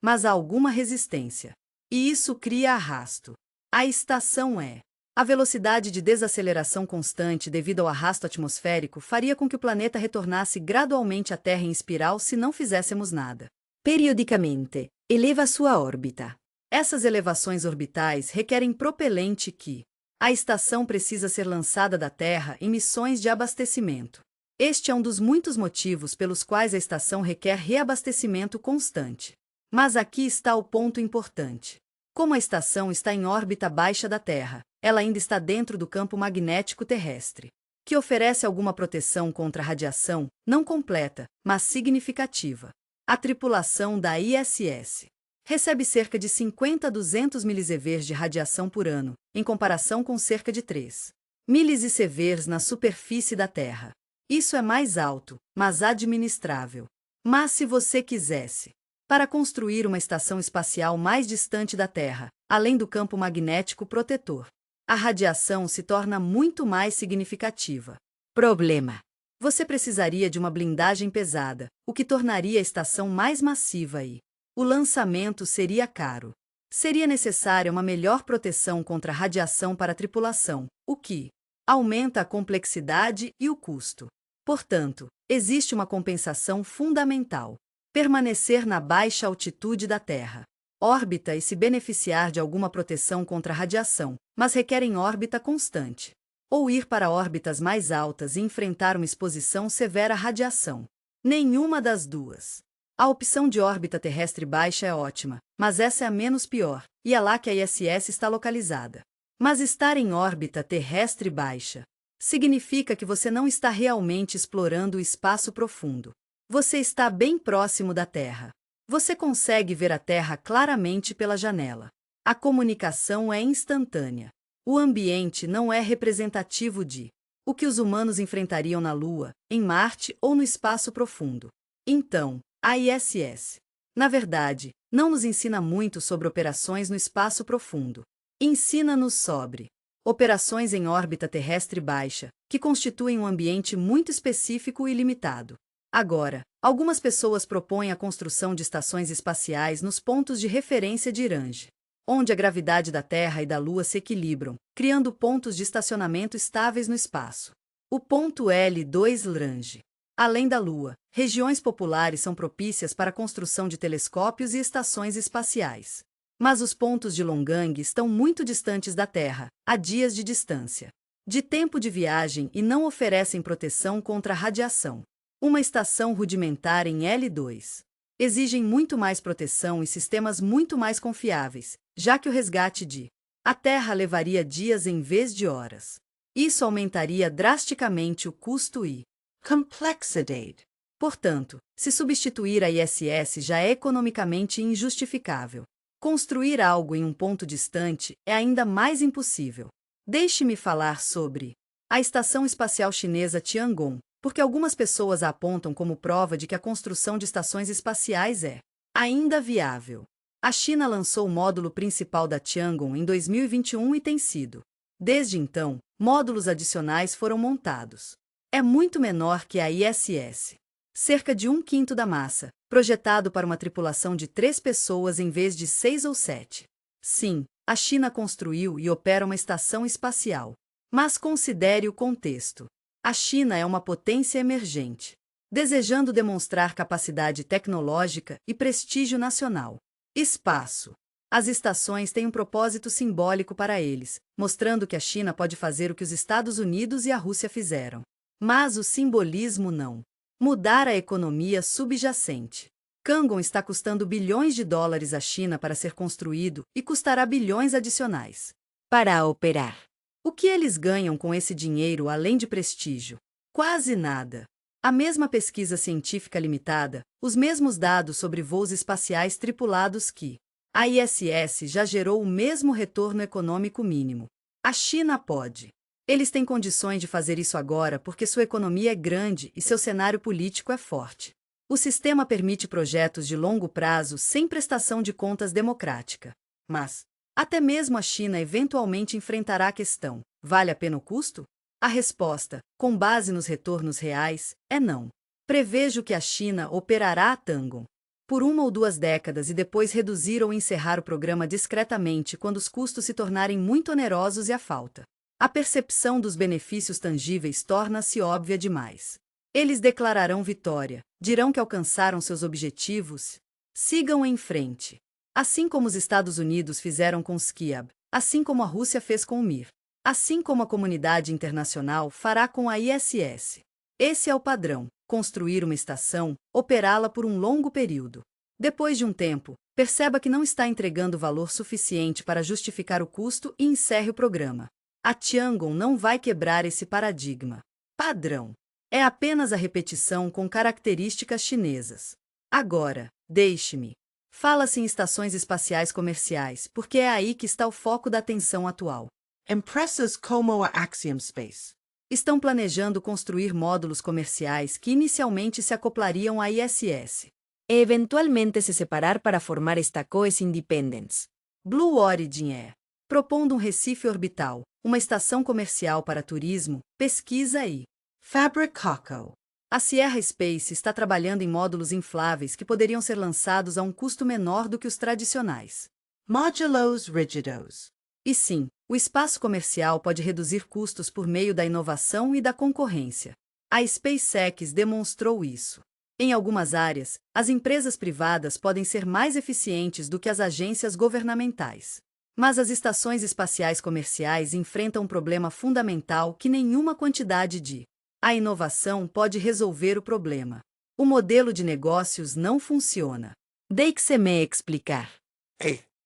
Mas há alguma resistência. E isso cria arrasto. A estação é. A velocidade de desaceleração constante devido ao arrasto atmosférico faria com que o planeta retornasse gradualmente à Terra em espiral se não fizéssemos nada. Periodicamente, eleva sua órbita. Essas elevações orbitais requerem propelente que a estação precisa ser lançada da Terra em missões de abastecimento. Este é um dos muitos motivos pelos quais a estação requer reabastecimento constante. Mas aqui está o ponto importante. Como a estação está em órbita baixa da Terra, ela ainda está dentro do campo magnético terrestre, que oferece alguma proteção contra a radiação, não completa, mas significativa. A tripulação da ISS recebe cerca de 50 a 200 milisieverts de radiação por ano, em comparação com cerca de 3 milisieverts na superfície da Terra. Isso é mais alto, mas administrável. Mas se você quisesse, para construir uma estação espacial mais distante da Terra, além do campo magnético protetor, a radiação se torna muito mais significativa. Problema: você precisaria de uma blindagem pesada, o que tornaria a estação mais massiva e o lançamento seria caro. Seria necessária uma melhor proteção contra a radiação para a tripulação, o que aumenta a complexidade e o custo. Portanto, existe uma compensação fundamental: permanecer na baixa altitude da Terra. Órbita e se beneficiar de alguma proteção contra a radiação, mas requerem órbita constante. Ou ir para órbitas mais altas e enfrentar uma exposição severa à radiação. Nenhuma das duas. A opção de órbita terrestre baixa é ótima, mas essa é a menos pior, e é lá que a ISS está localizada. Mas estar em órbita terrestre baixa significa que você não está realmente explorando o espaço profundo. Você está bem próximo da Terra. Você consegue ver a Terra claramente pela janela. A comunicação é instantânea. O ambiente não é representativo de o que os humanos enfrentariam na Lua, em Marte ou no espaço profundo. Então, a ISS, na verdade, não nos ensina muito sobre operações no espaço profundo. Ensina-nos sobre operações em órbita terrestre baixa, que constituem um ambiente muito específico e limitado. Agora, algumas pessoas propõem a construção de estações espaciais nos pontos de referência de Lagrange, onde a gravidade da Terra e da Lua se equilibram, criando pontos de estacionamento estáveis no espaço. O ponto L2 Lagrange. Além da Lua, regiões populares são propícias para a construção de telescópios e estações espaciais. Mas os pontos de Lagrange estão muito distantes da Terra, a dias de distância, de tempo de viagem e não oferecem proteção contra a radiação. Uma estação rudimentar em L2 exigem muito mais proteção e sistemas muito mais confiáveis, já que o resgate de a Terra levaria dias em vez de horas. Isso aumentaria drasticamente o custo e complexidade. Portanto, se substituir a ISS já é economicamente injustificável, construir algo em um ponto distante é ainda mais impossível. Deixe-me falar sobre a Estação Espacial Chinesa Tiangong, porque algumas pessoas a apontam como prova de que a construção de estações espaciais é ainda viável. A China lançou o módulo principal da Tiangong em 2021 e tem sido, desde então, módulos adicionais foram montados. É muito menor que a ISS. Cerca de 1/5 da massa, projetado para uma tripulação de 3 pessoas em vez de 6 ou 7. Sim, a China construiu e opera uma estação espacial. Mas considere o contexto. A China é uma potência emergente, desejando demonstrar capacidade tecnológica e prestígio nacional. Espaço. As estações têm um propósito simbólico para eles, mostrando que a China pode fazer o que os Estados Unidos e a Rússia fizeram. Mas o simbolismo não. Mudar a economia subjacente. Tiangong está custando bilhões de dólares à China para ser construído e custará bilhões adicionais para operar. O que eles ganham com esse dinheiro além de prestígio? Quase nada. A mesma pesquisa científica limitada, os mesmos dados sobre voos espaciais tripulados que a ISS já gerou o mesmo retorno econômico mínimo. A China pode. Eles têm condições de fazer isso agora porque sua economia é grande e seu cenário político é forte. O sistema permite projetos de longo prazo sem prestação de contas democrática. Mas, até mesmo a China eventualmente enfrentará a questão: vale a pena o custo? A resposta, com base nos retornos reais, é não. Prevejo que a China operará a Tiangong por 1 ou 2 décadas e depois reduzir ou encerrar o programa discretamente quando os custos se tornarem muito onerosos e a falta. A percepção dos benefícios tangíveis torna-se óbvia demais. Eles declararão vitória, dirão que alcançaram seus objetivos. Sigam em frente. Assim como os Estados Unidos fizeram com Skiab, assim como a Rússia fez com o Mir, assim como a comunidade internacional fará com a ISS. Esse é o padrão: construir uma estação, operá-la por um longo período. Depois de um tempo, perceba que não está entregando valor suficiente para justificar o custo e encerre o programa. A Tiangong não vai quebrar esse paradigma. Padrão. É apenas a repetição com características chinesas. Agora, deixe-me. Fala-se em estações espaciais comerciais, porque é aí que está o foco da atenção atual. Empresas como a Axiom Space Estão planejando construir módulos comerciais que inicialmente se acoplariam à ISS e eventualmente se separar para formar estações independentes. Blue Origin propondo um recife orbital, uma estação comercial para turismo, pesquisa e Fabric Coco. A Sierra Space está trabalhando em módulos infláveis que poderiam ser lançados a um custo menor do que os tradicionais. Modulos Rigidos. E sim, o espaço comercial pode reduzir custos por meio da inovação e da concorrência. A SpaceX demonstrou isso. Em algumas áreas, as empresas privadas podem ser mais eficientes do que as agências governamentais. Mas as estações espaciais comerciais enfrentam um problema fundamental que nenhuma quantidade de a inovação pode resolver o problema. O modelo de negócios não funciona. Deixe-me explicar.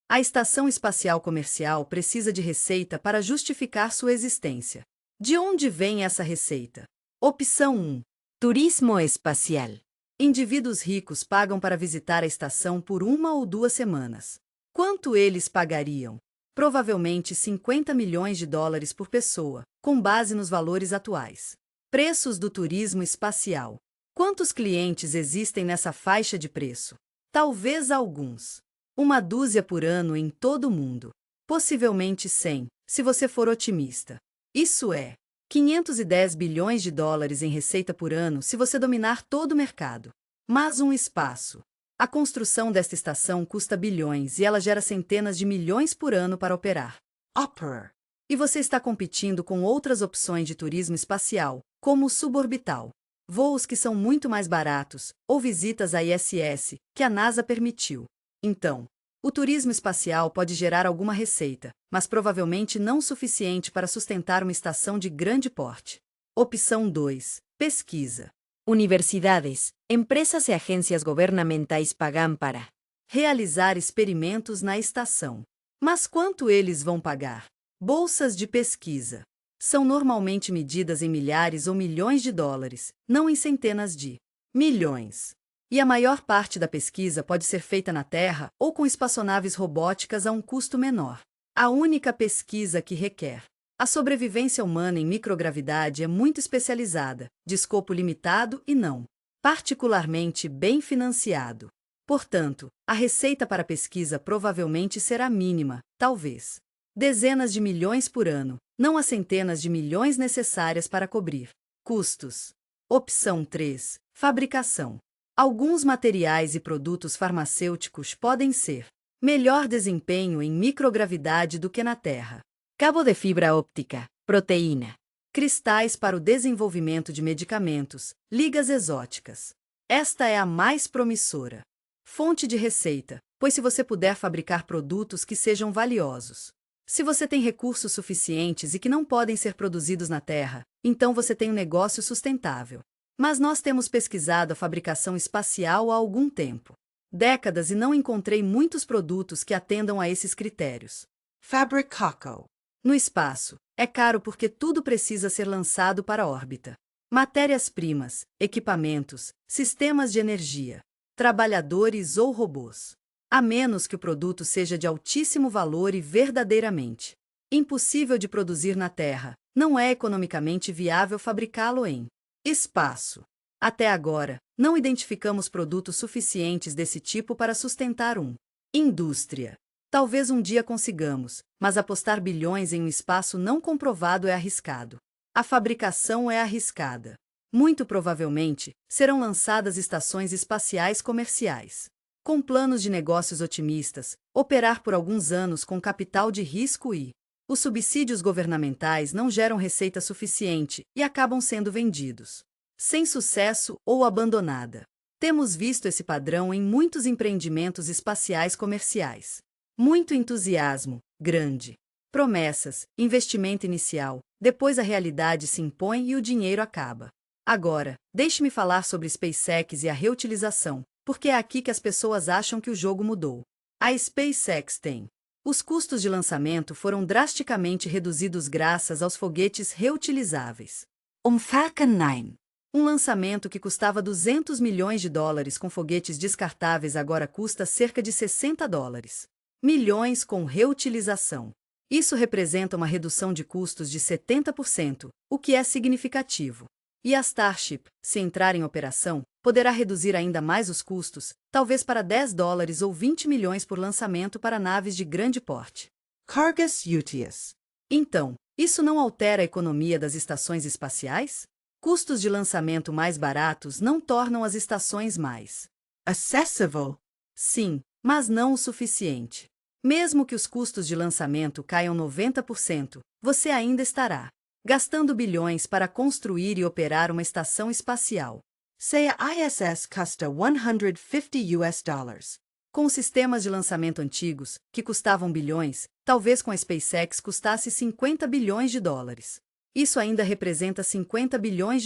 A estação espacial comercial precisa de receita para justificar sua existência. De onde vem essa receita? Opção 1. Turismo espacial. Indivíduos ricos pagam para visitar a estação por 1 ou 2 semanas. Quanto eles pagariam? Provavelmente $50 milhões por pessoa, com base nos valores atuais. Preços do turismo espacial. Quantos clientes existem nessa faixa de preço? Talvez alguns. 1 dúzia por ano em todo o mundo. Possivelmente 100, se você for otimista. Isso é $510 bilhões em receita por ano se você dominar todo o mercado. Mas um espaço. A construção desta estação custa bilhões e ela gera centenas de milhões por ano para operar. Opera. E você está competindo com outras opções de turismo espacial, como o suborbital. Voos que são muito mais baratos, ou visitas à ISS, que a NASA permitiu. Então, o turismo espacial pode gerar alguma receita, mas provavelmente não suficiente para sustentar uma estação de grande porte. Opção 2. Pesquisa. Universidades, empresas e agências governamentais pagam para realizar experimentos na estação. Mas quanto eles vão pagar? Bolsas de pesquisa. São normalmente medidas em milhares ou milhões de dólares, não em centenas de milhões. E a maior parte da pesquisa pode ser feita na Terra ou com espaçonaves robóticas a um custo menor. A única pesquisa que requer a sobrevivência humana em microgravidade é muito especializada, de escopo limitado e não particularmente bem financiado. Portanto, a receita para a pesquisa provavelmente será mínima, talvez dezenas de milhões por ano, não as centenas de milhões necessárias para cobrir custos. Opção 3. Fabricação. Alguns materiais e produtos farmacêuticos podem ser melhor desempenho em microgravidade do que na Terra. Cabo de fibra óptica, proteína, cristais para o desenvolvimento de medicamentos, ligas exóticas. Esta é a mais promissora fonte de receita, pois se você puder fabricar produtos que sejam valiosos, se você tem recursos suficientes e que não podem ser produzidos na Terra, então você tem um negócio sustentável. Mas nós temos pesquisado a fabricação espacial há algum tempo. Décadas e não encontrei muitos produtos que atendam a esses critérios. Fabric Coco. No espaço, é caro porque tudo precisa ser lançado para a órbita. Matérias-primas, equipamentos, sistemas de energia, trabalhadores ou robôs. A menos que o produto seja de altíssimo valor e verdadeiramente impossível de produzir na Terra, não é economicamente viável fabricá-lo em espaço. Até agora, não identificamos produtos suficientes desse tipo para sustentar uma indústria. Talvez um dia consigamos, mas apostar bilhões em um espaço não comprovado é arriscado. A fabricação é arriscada. Muito provavelmente, serão lançadas estações espaciais comerciais. Com planos de negócios otimistas, operar por alguns anos com capital de risco e os subsídios governamentais não geram receita suficiente e acabam sendo vendidos sem sucesso ou abandonada. Temos visto esse padrão em muitos empreendimentos espaciais comerciais. Muito entusiasmo, grande promessas, investimento inicial, depois a realidade se impõe e o dinheiro acaba. Agora, deixe-me falar sobre SpaceX e a reutilização, porque é aqui que as pessoas acham que o jogo mudou. A SpaceX tem. Os custos de lançamento foram drasticamente reduzidos graças aos foguetes reutilizáveis. Falcon 9. Um lançamento que custava $200 milhões com foguetes descartáveis agora custa cerca de $60 milhões com reutilização. Isso representa uma redução de custos de 70%, o que é significativo. E a Starship, se entrar em operação, poderá reduzir ainda mais os custos, talvez para $10 ou 20 milhões por lançamento para naves de grande porte. Cargus Utius. Então, isso não altera a economia das estações espaciais? Custos de lançamento mais baratos não tornam as estações mais Accessible. sim, mas não o suficiente. Mesmo que os custos de lançamento caiam 90%, você ainda estará gastando bilhões para construir e operar uma estação espacial. Say a ISS custa $150. Com sistemas de lançamento antigos, que custavam bilhões, talvez com a SpaceX custasse $50 bilhões. Isso ainda representa $50 bilhões,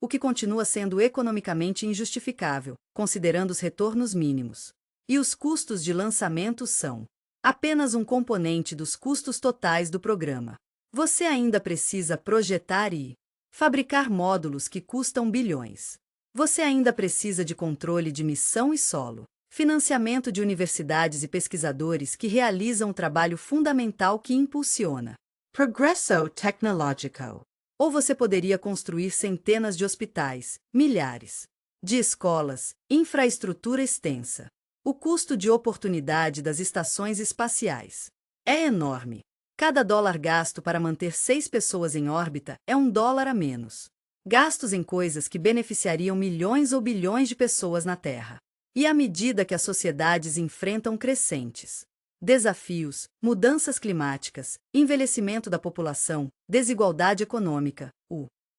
o que continua sendo economicamente injustificável, considerando os retornos mínimos. E os custos de lançamento são apenas um componente dos custos totais do programa. Você ainda precisa projetar e fabricar módulos que custam bilhões. Você ainda precisa de controle de missão e solo, financiamento de universidades e pesquisadores que realizam o trabalho fundamental que impulsiona. Progresso Tecnológico. Ou você poderia construir centenas de hospitais, milhares de escolas, infraestrutura extensa. O custo de oportunidade das estações espaciais é enorme. Cada dólar gasto para manter 6 pessoas em órbita é $1 a menos. Gastos em coisas que beneficiariam milhões ou bilhões de pessoas na Terra. E à medida que as sociedades enfrentam crescentes desafios, mudanças climáticas, envelhecimento da população, desigualdade econômica,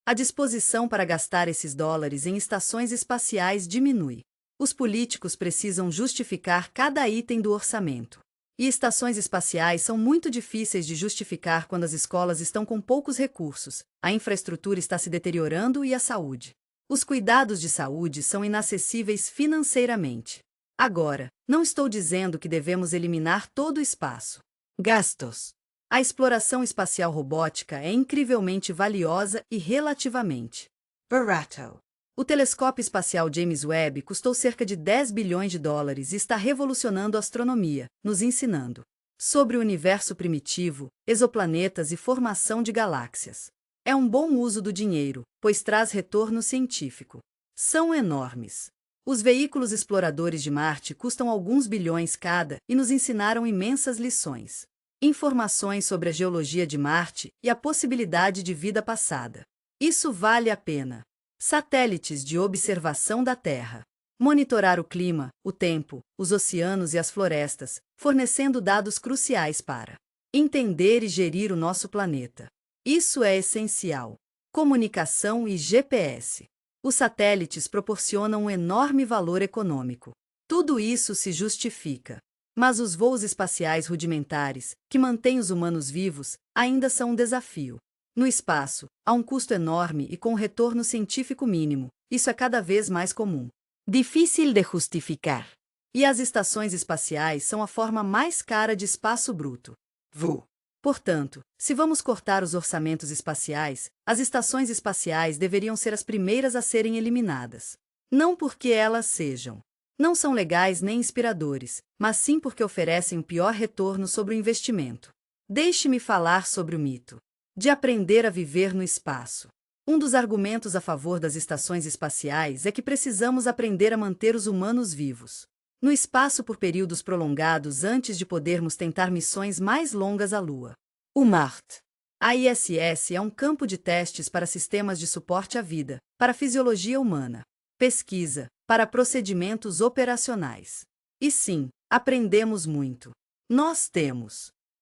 a disposição para gastar esses dólares em estações espaciais diminui. Os políticos precisam justificar cada item do orçamento. E estações espaciais são muito difíceis de justificar quando as escolas estão com poucos recursos, a infraestrutura está se deteriorando e a saúde. Os cuidados de saúde são inacessíveis financeiramente. Agora, não estou dizendo que devemos eliminar todo o espaço. Gastos. A exploração espacial robótica é incrivelmente valiosa e relativamente Barato. O telescópio espacial James Webb custou cerca de $10 bilhões e está revolucionando a astronomia, nos ensinando sobre o universo primitivo, exoplanetas e formação de galáxias. É um bom uso do dinheiro, pois traz retorno científico. São enormes. Os veículos exploradores de Marte custam alguns bilhões cada e nos ensinaram imensas lições. Informações sobre a geologia de Marte e a possibilidade de vida passada. Isso vale a pena. Satélites de observação da Terra. Monitorar o clima, o tempo, os oceanos e as florestas, fornecendo dados cruciais para entender e gerir o nosso planeta. Isso é essencial. Comunicação e GPS. Os satélites proporcionam um enorme valor econômico. Tudo isso se justifica. Mas os voos espaciais rudimentares, que mantêm os humanos vivos, ainda são um desafio. No espaço, há um custo enorme e com um retorno científico mínimo. Isso é cada vez mais comum. Difícil de justificar. E as estações espaciais são a forma mais cara de espaço bruto. VU. Portanto, se vamos cortar os orçamentos espaciais, as estações espaciais deveriam ser as primeiras a serem eliminadas. Não porque elas não são legais nem inspiradores, mas sim porque oferecem o pior retorno sobre o investimento. Deixe-me falar sobre o mito de aprender a viver no espaço. Um dos argumentos a favor das estações espaciais é que precisamos aprender a manter os humanos vivos no espaço por períodos prolongados antes de podermos tentar missões mais longas à Lua. O Marte. A ISS é um campo de testes para sistemas de suporte à vida, para a fisiologia humana, pesquisa, para procedimentos operacionais. E sim, aprendemos muito.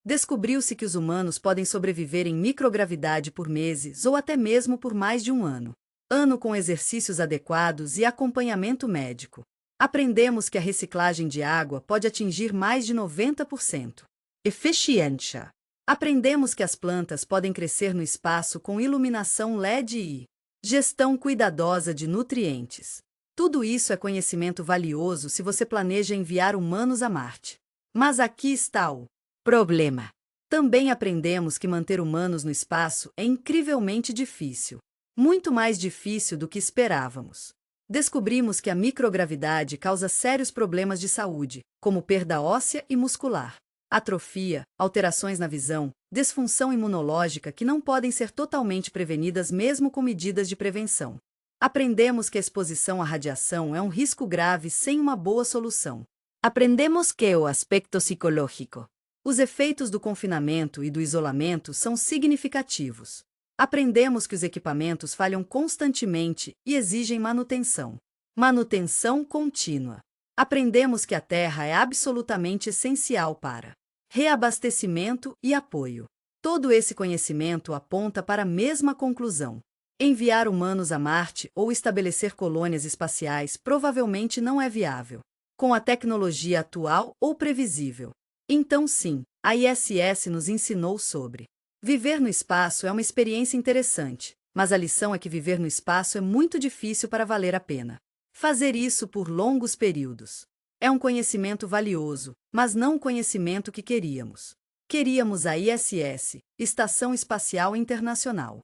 Descobriu-se que os humanos podem sobreviver em microgravidade por meses ou até mesmo por mais de um ano. Ano com exercícios adequados e acompanhamento médico. Aprendemos que a reciclagem de água pode atingir mais de 90%. Eficiência. Aprendemos que as plantas podem crescer no espaço com iluminação LED e gestão cuidadosa de nutrientes. Tudo isso é conhecimento valioso se você planeja enviar humanos a Marte. Mas aqui está o problema. Também aprendemos que manter humanos no espaço é incrivelmente difícil. Muito mais difícil do que esperávamos. Descobrimos que a microgravidade causa sérios problemas de saúde, como perda óssea e muscular, atrofia, alterações na visão, disfunção imunológica que não podem ser totalmente prevenidas mesmo com medidas de prevenção. Aprendemos que a exposição à radiação é um risco grave sem uma boa solução. Aprendemos que o aspecto psicológico. Os efeitos do confinamento e do isolamento são significativos. Aprendemos que os equipamentos falham constantemente e exigem manutenção. Manutenção contínua. Aprendemos que a Terra é absolutamente essencial para reabastecimento e apoio. Todo esse conhecimento aponta para a mesma conclusão. Enviar humanos a Marte ou estabelecer colônias espaciais provavelmente não é viável, com a tecnologia atual ou previsível. Então sim, a ISS nos ensinou sobre viver no espaço é uma experiência interessante, mas a lição é que viver no espaço é muito difícil para valer a pena. Fazer isso por longos períodos. É um conhecimento valioso, mas não o conhecimento que queríamos. Queríamos a ISS, Estação Espacial Internacional,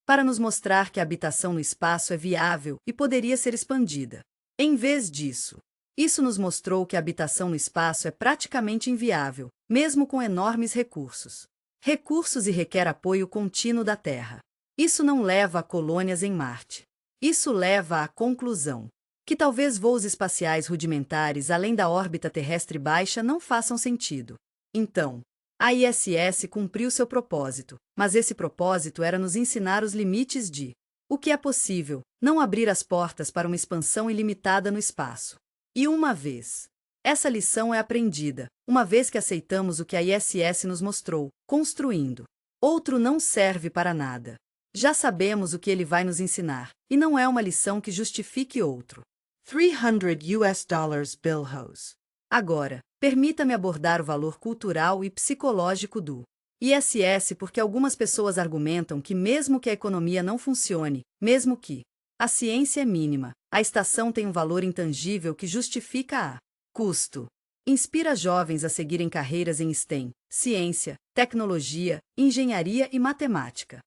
para nos mostrar que a habitação no espaço é viável e poderia ser expandida. Em vez disso, isso nos mostrou que a habitação no espaço é praticamente inviável, mesmo com enormes recursos. Recursos e requer apoio contínuo da Terra. Isso não leva a colônias em Marte. Isso leva à conclusão que talvez voos espaciais rudimentares além da órbita terrestre baixa não façam sentido. Então, a ISS cumpriu seu propósito, mas esse propósito era nos ensinar os limites de o que é possível, não abrir as portas para uma expansão ilimitada no espaço. E uma vez essa lição é aprendida, uma vez que aceitamos o que a ISS nos mostrou, construindo, outro não serve para nada. Já sabemos o que ele vai nos ensinar, e não é uma lição que justifique outro. $300 bilhos. Agora, permita-me abordar o valor cultural e psicológico do ISS porque algumas pessoas argumentam que mesmo que a economia não funcione, mesmo que a ciência é mínima, a estação tem um valor intangível que justifica a custo. Inspira jovens a seguirem carreiras em STEM, ciência, tecnologia, engenharia e matemática.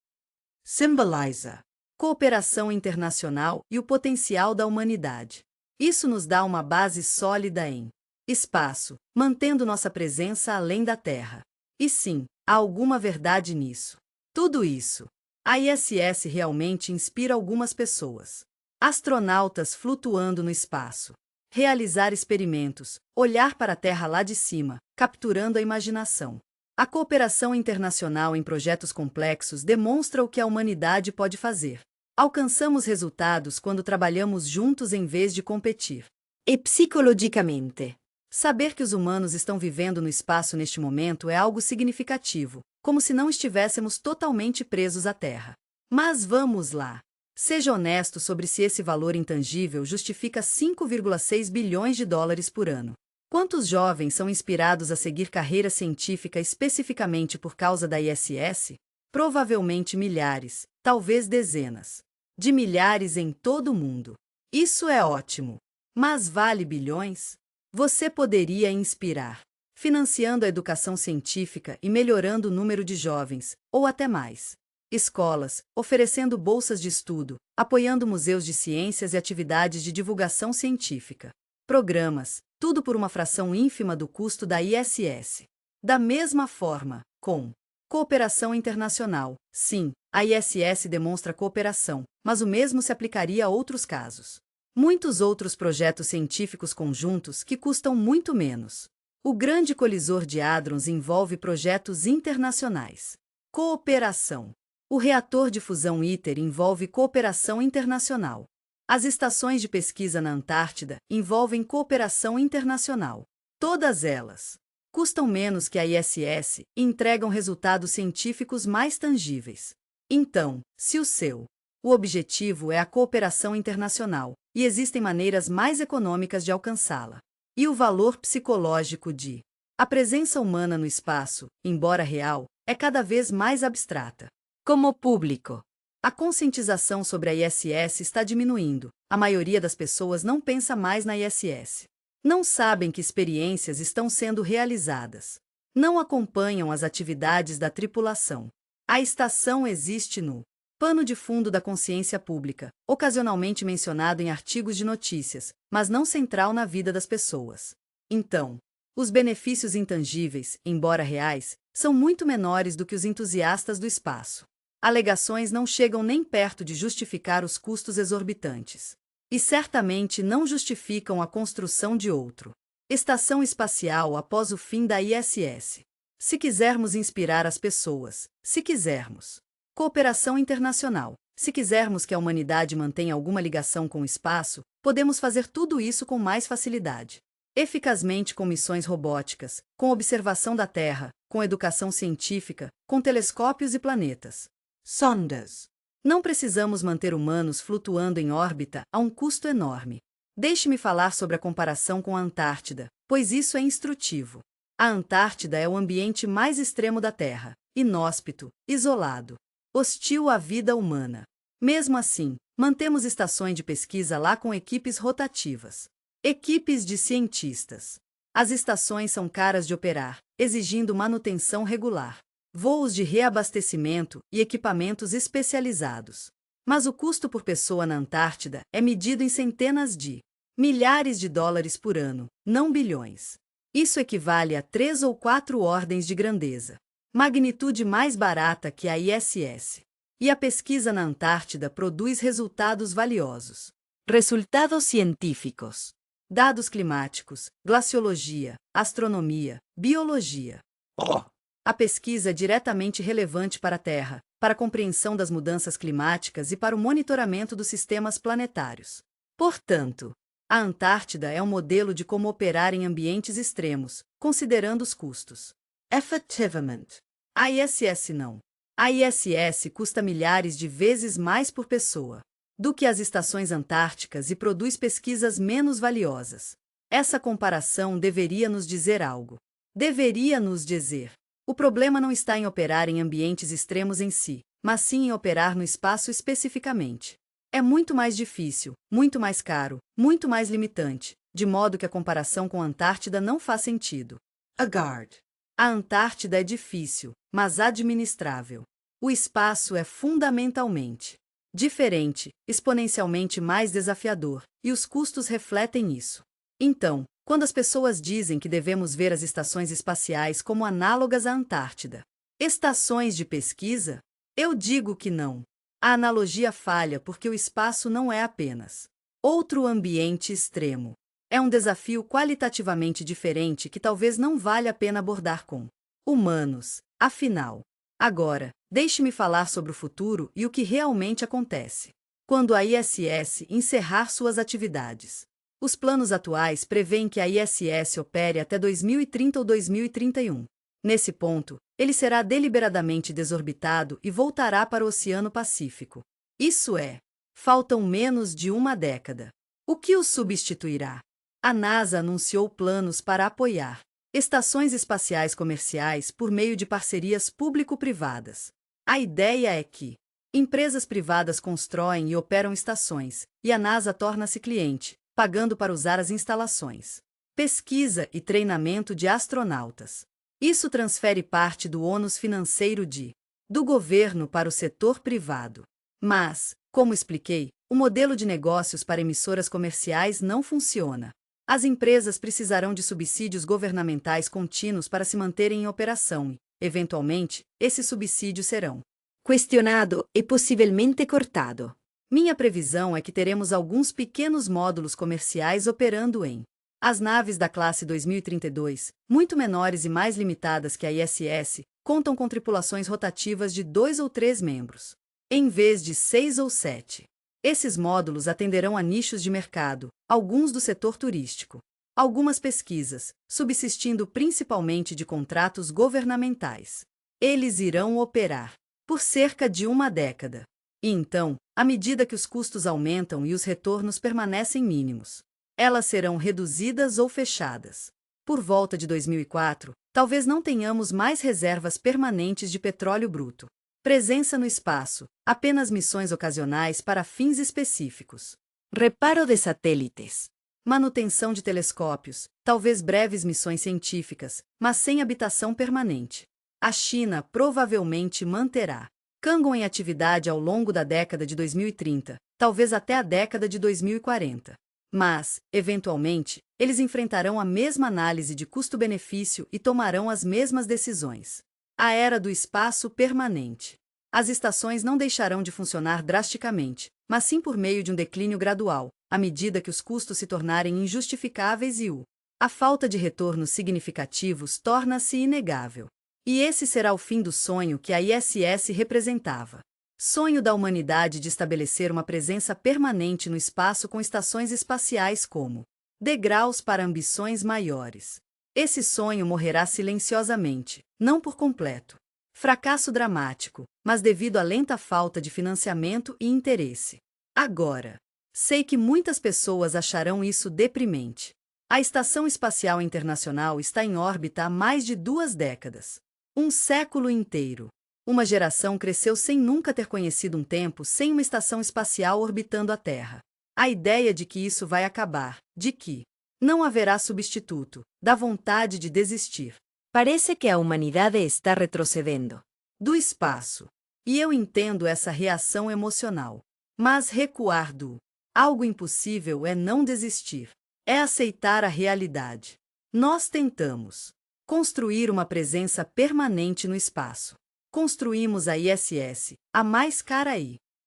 Symboliza Cooperação internacional e o potencial da humanidade. Isso nos dá uma base sólida em espaço, mantendo nossa presença além da Terra. E sim, há alguma verdade nisso. Tudo isso. A ISS realmente inspira algumas pessoas. Astronautas flutuando no espaço. Realizar experimentos, olhar para a Terra lá de cima, capturando a imaginação. A cooperação internacional em projetos complexos demonstra o que a humanidade pode fazer. Alcançamos resultados quando trabalhamos juntos em vez de competir. E psicologicamente, saber que os humanos estão vivendo no espaço neste momento é algo significativo, como se não estivéssemos totalmente presos à Terra. Mas vamos lá. Seja honesto sobre se esse valor intangível justifica 5,6 bilhões de dólares por ano. Quantos jovens são inspirados a seguir carreira científica especificamente por causa da ISS? Provavelmente milhares, talvez dezenas de milhares em todo o mundo. Isso é ótimo. Mas vale bilhões? Você poderia inspirar, financiando a educação científica e melhorando o número de jovens, ou até mais. Escolas, oferecendo bolsas de estudo, apoiando museus de ciências e atividades de divulgação científica. Programas, tudo por uma fração ínfima do custo da ISS. Da mesma forma, com Cooperação internacional. Sim, a ISS demonstra cooperação, mas o mesmo se aplicaria a outros casos. Muitos outros projetos científicos conjuntos que custam muito menos. O Grande Colisor de Hadrons envolve projetos internacionais. Cooperação. O reator de fusão ITER envolve cooperação internacional. As estações de pesquisa na Antártida envolvem cooperação internacional. Todas elas custam menos que a ISS e entregam resultados científicos mais tangíveis. Então, se o objetivo é a cooperação internacional, e existem maneiras mais econômicas de alcançá-la, e o valor psicológico de a presença humana no espaço, embora real, é cada vez mais abstrata. Como público, a conscientização sobre a ISS está diminuindo. A maioria das pessoas não pensa mais na ISS. Não sabem que experiências estão sendo realizadas. Não acompanham as atividades da tripulação. A estação existe no pano de fundo da consciência pública, ocasionalmente mencionado em artigos de notícias, mas não central na vida das pessoas. Então, os benefícios intangíveis, embora reais, são muito menores do que os entusiastas do espaço. Alegações não chegam nem perto de justificar os custos exorbitantes. E certamente não justificam a construção de outra estação espacial após o fim da ISS. Se quisermos inspirar as pessoas, se quisermos cooperação internacional, se quisermos que a humanidade mantenha alguma ligação com o espaço, podemos fazer tudo isso com mais facilidade. Eficazmente com missões robóticas, com observação da Terra, com educação científica, com telescópios e planetas. Sondas. Não precisamos manter humanos flutuando em órbita a um custo enorme. Deixe-me falar sobre a comparação com a Antártida, pois isso é instrutivo. A Antártida é o ambiente mais extremo da Terra, inóspito, isolado, hostil à vida humana. Mesmo assim, mantemos estações de pesquisa lá com equipes rotativas. Equipes de cientistas. As estações são caras de operar, exigindo manutenção regular, voos de reabastecimento e equipamentos especializados. Mas o custo por pessoa na Antártida é medido em centenas de milhares de dólares por ano, não bilhões. Isso equivale a 3 ou 4 ordens de grandeza. Magnitude mais barata que a ISS. E a pesquisa na Antártida produz resultados valiosos. Resultados científicos. Dados climáticos, glaciologia, astronomia, biologia. A pesquisa é diretamente relevante para a Terra, para a compreensão das mudanças climáticas e para o monitoramento dos sistemas planetários. Portanto, a Antártida é um modelo de como operar em ambientes extremos, considerando os custos. Effectivement. A ISS não. A ISS custa milhares de vezes mais por pessoa do que as estações antárticas e produz pesquisas menos valiosas. Essa comparação deveria nos dizer algo. Deveria nos dizer: o problema não está em operar em ambientes extremos em si, mas sim em operar no espaço especificamente. É muito mais difícil, muito mais caro, muito mais limitante, de modo que a comparação com a Antártida não faz sentido. Agard. A Antártida é difícil, mas administrável. O espaço é fundamentalmente diferente, exponencialmente mais desafiador, e os custos refletem isso. Então, quando as pessoas dizem que devemos ver as estações espaciais como análogas à Antártida, estações de pesquisa, eu digo que não. A analogia falha porque o espaço não é apenas outro ambiente extremo. É um desafio qualitativamente diferente que talvez não valha a pena abordar com humanos, afinal. Agora, deixe-me falar sobre o futuro e o que realmente acontece quando a ISS encerrar suas atividades. Os planos atuais prevêem que a ISS opere até 2030 ou 2031. Nesse ponto, ele será deliberadamente desorbitado e voltará para o Oceano Pacífico. Isso é, faltam menos de uma década. O que o substituirá? A NASA anunciou planos para apoiar estações espaciais comerciais por meio de parcerias público-privadas. A ideia é que empresas privadas constroem e operam estações, e a NASA torna-se cliente, pagando para usar as instalações. Pesquisa e treinamento de astronautas. Isso transfere parte do ônus financeiro do governo para o setor privado. Mas, como expliquei, o modelo de negócios para emissoras comerciais não funciona. As empresas precisarão de subsídios governamentais contínuos para se manterem em operação e, eventualmente, esses subsídios serão questionado e possivelmente cortado. Minha previsão é que teremos alguns pequenos módulos comerciais operando em as naves da classe 2032, muito menores e mais limitadas que a ISS, contam com tripulações rotativas de 2 ou 3 membros, em vez de 6 ou 7. Esses módulos atenderão a nichos de mercado, alguns do setor turístico, algumas pesquisas, subsistindo principalmente de contratos governamentais. Eles irão operar por cerca de uma década. E então, à medida que os custos aumentam e os retornos permanecem mínimos, elas serão reduzidas ou fechadas. Por volta de 2004, talvez não tenhamos mais reservas permanentes de petróleo bruto. Presença no espaço, apenas missões ocasionais para fins específicos. Reparo de satélites. Manutenção de telescópios, talvez breves missões científicas, mas sem habitação permanente. A China provavelmente manterá Kangon em atividade ao longo da década de 2030, talvez até a década de 2040. Mas, eventualmente, eles enfrentarão a mesma análise de custo-benefício e tomarão as mesmas decisões. A era do espaço permanente. As estações não deixarão de funcionar drasticamente, mas sim por meio de um declínio gradual, à medida que os custos se tornarem injustificáveis e a falta de retornos significativos torna-se inegável. E esse será o fim do sonho que a ISS representava. Sonho da humanidade de estabelecer uma presença permanente no espaço com estações espaciais como degraus para ambições maiores. Esse sonho morrerá silenciosamente, não por completo. Fracasso dramático, mas devido à lenta falta de financiamento e interesse. Agora, sei que muitas pessoas acharão isso deprimente. A Estação Espacial Internacional está em órbita há mais de 2 décadas. Um século inteiro. Uma geração cresceu sem nunca ter conhecido um tempo sem uma estação espacial orbitando a Terra. A ideia de que isso vai acabar, de que não haverá substituto, dá vontade de desistir. Parece que a humanidade está retrocedendo. Do espaço. E eu entendo essa reação emocional. Mas recuar do algo impossível é não desistir. É aceitar a realidade. Nós tentamos construir uma presença permanente no espaço. Construímos a ISS, a mais cara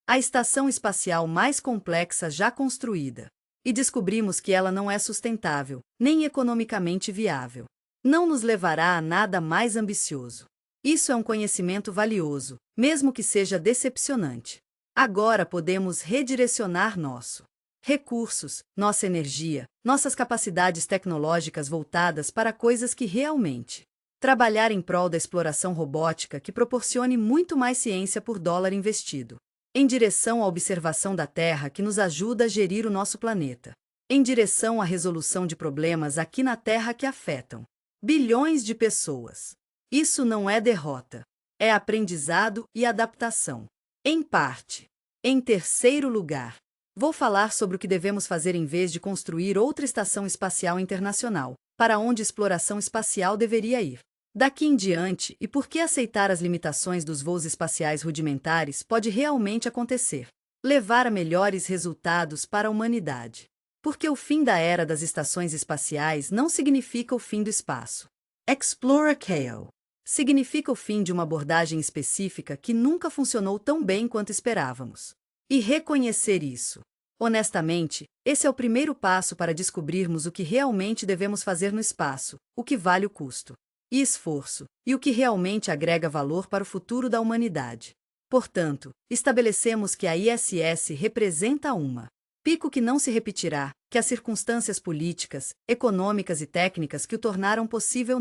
a estação espacial mais complexa já construída. E descobrimos que ela não é sustentável, nem economicamente viável. Não nos levará a nada mais ambicioso. Isso é um conhecimento valioso, mesmo que seja decepcionante. Agora podemos redirecionar recursos, nossa energia, nossas capacidades tecnológicas voltadas para coisas que realmente trabalhar em prol da exploração robótica que proporcione muito mais ciência por dólar investido. Em direção à observação da Terra que nos ajuda a gerir o nosso planeta. Em direção à resolução de problemas aqui na Terra que afetam bilhões de pessoas. Isso não é derrota. É aprendizado e adaptação. Em parte. Em terceiro lugar, vou falar sobre o que devemos fazer em vez de construir outra estação espacial internacional, para onde a exploração espacial deveria ir. Daqui em diante, e por que aceitar as limitações dos voos espaciais rudimentares pode realmente acontecer. Levar a melhores resultados para a humanidade. Porque o fim da era das estações espaciais não significa o fim do espaço. Explorer KO. Significa o fim de uma abordagem específica que nunca funcionou tão bem quanto esperávamos. E reconhecer isso. Honestamente, esse é o primeiro passo para descobrirmos o que realmente devemos fazer no espaço, o que vale o custo e esforço, e o que realmente agrega valor para o futuro da humanidade. Portanto, estabelecemos que a ISS representa pico que não se repetirá, que as circunstâncias políticas, econômicas e técnicas que o tornaram possível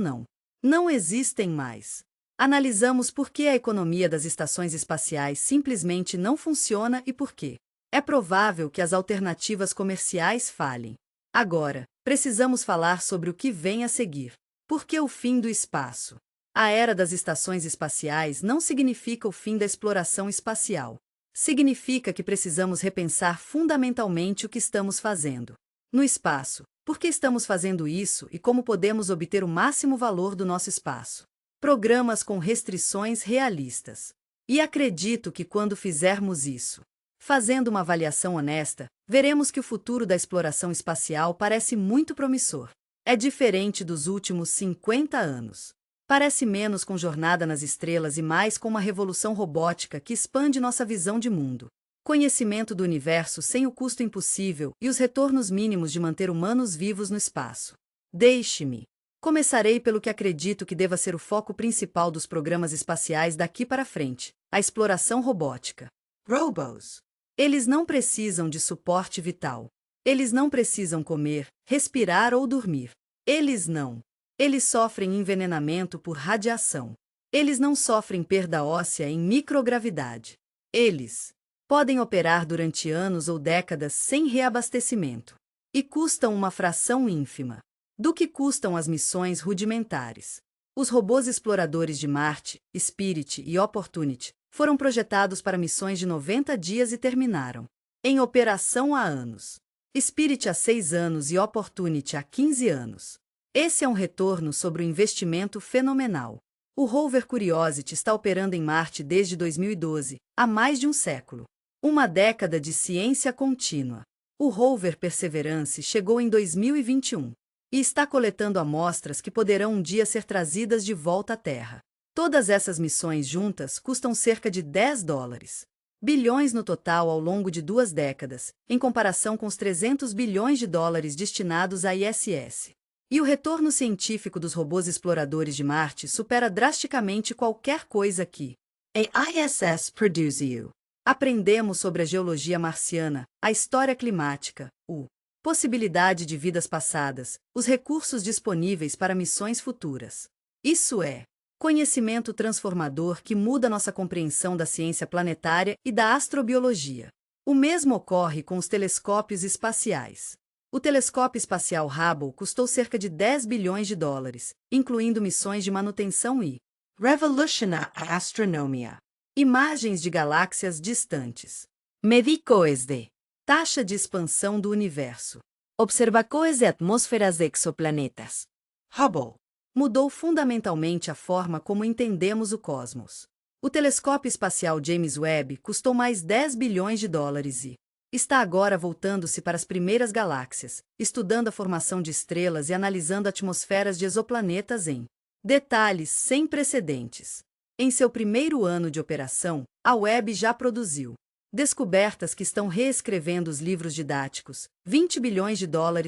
não existem mais. Analisamos por que a economia das estações espaciais simplesmente não funciona e por quê. É provável que as alternativas comerciais falhem. Agora, precisamos falar sobre o que vem a seguir. Por que o fim do espaço? A era das estações espaciais não significa o fim da exploração espacial. Significa que precisamos repensar fundamentalmente o que estamos fazendo no espaço, por que estamos fazendo isso e como podemos obter o máximo valor do nosso espaço. Programas com restrições realistas. E acredito que quando fizermos isso, fazendo uma avaliação honesta, veremos que o futuro da exploração espacial parece muito promissor. É diferente dos últimos 50 anos. Parece menos com Jornada nas Estrelas e mais com uma revolução robótica que expande nossa visão de mundo. Conhecimento do universo sem o custo impossível e os retornos mínimos de manter humanos vivos no espaço. Deixe-me. Começarei pelo que acredito que deva ser o foco principal dos programas espaciais daqui para frente: a exploração robótica. Robos. Eles não precisam de suporte vital. Eles não precisam comer, respirar ou dormir. Eles sofrem envenenamento por radiação. Eles não sofrem perda óssea em microgravidade. Eles podem operar durante anos ou décadas sem reabastecimento. E custam uma fração ínfima do que custam as missões rudimentares. Os robôs exploradores de Marte, Spirit e Opportunity, foram projetados para missões de 90 dias e terminaram em operação há anos. Spirit há 6 anos e Opportunity há 15 anos. Esse é um retorno sobre o investimento fenomenal. O rover Curiosity está operando em Marte desde 2012, há mais de um século. Uma década de ciência contínua. O rover Perseverance chegou em 2021 e está coletando amostras que poderão um dia ser trazidas de volta à Terra. Todas essas missões juntas custam cerca de $10 bilhões no total ao longo de 2 décadas, em comparação com os $300 bilhões destinados à ISS. E o retorno científico dos robôs exploradores de Marte supera drasticamente qualquer coisa que a ISS produziu. Aprendemos sobre a geologia marciana, a história climática, possibilidade de vidas passadas, os recursos disponíveis para missões futuras. Isso é conhecimento transformador que muda nossa compreensão da ciência planetária e da astrobiologia. O mesmo ocorre com os telescópios espaciais. O telescópio espacial Hubble custou cerca de $10 bilhões, incluindo missões de manutenção e Revolutiona a astronomia. imagens de galáxias distantes. Medicos de Taxa de expansão do universo. observacores de atmósferas de exoplanetas. Hubble. Mudou fundamentalmente a forma como entendemos o cosmos. O telescópio espacial James Webb custou mais $10 bilhões e está agora voltando-se para as primeiras galáxias, estudando a formação de estrelas e analisando atmosferas de exoplanetas em detalhes sem precedentes. Em seu primeiro ano de operação, a Webb já produziu descobertas que estão reescrevendo os livros didáticos, $20 bilhões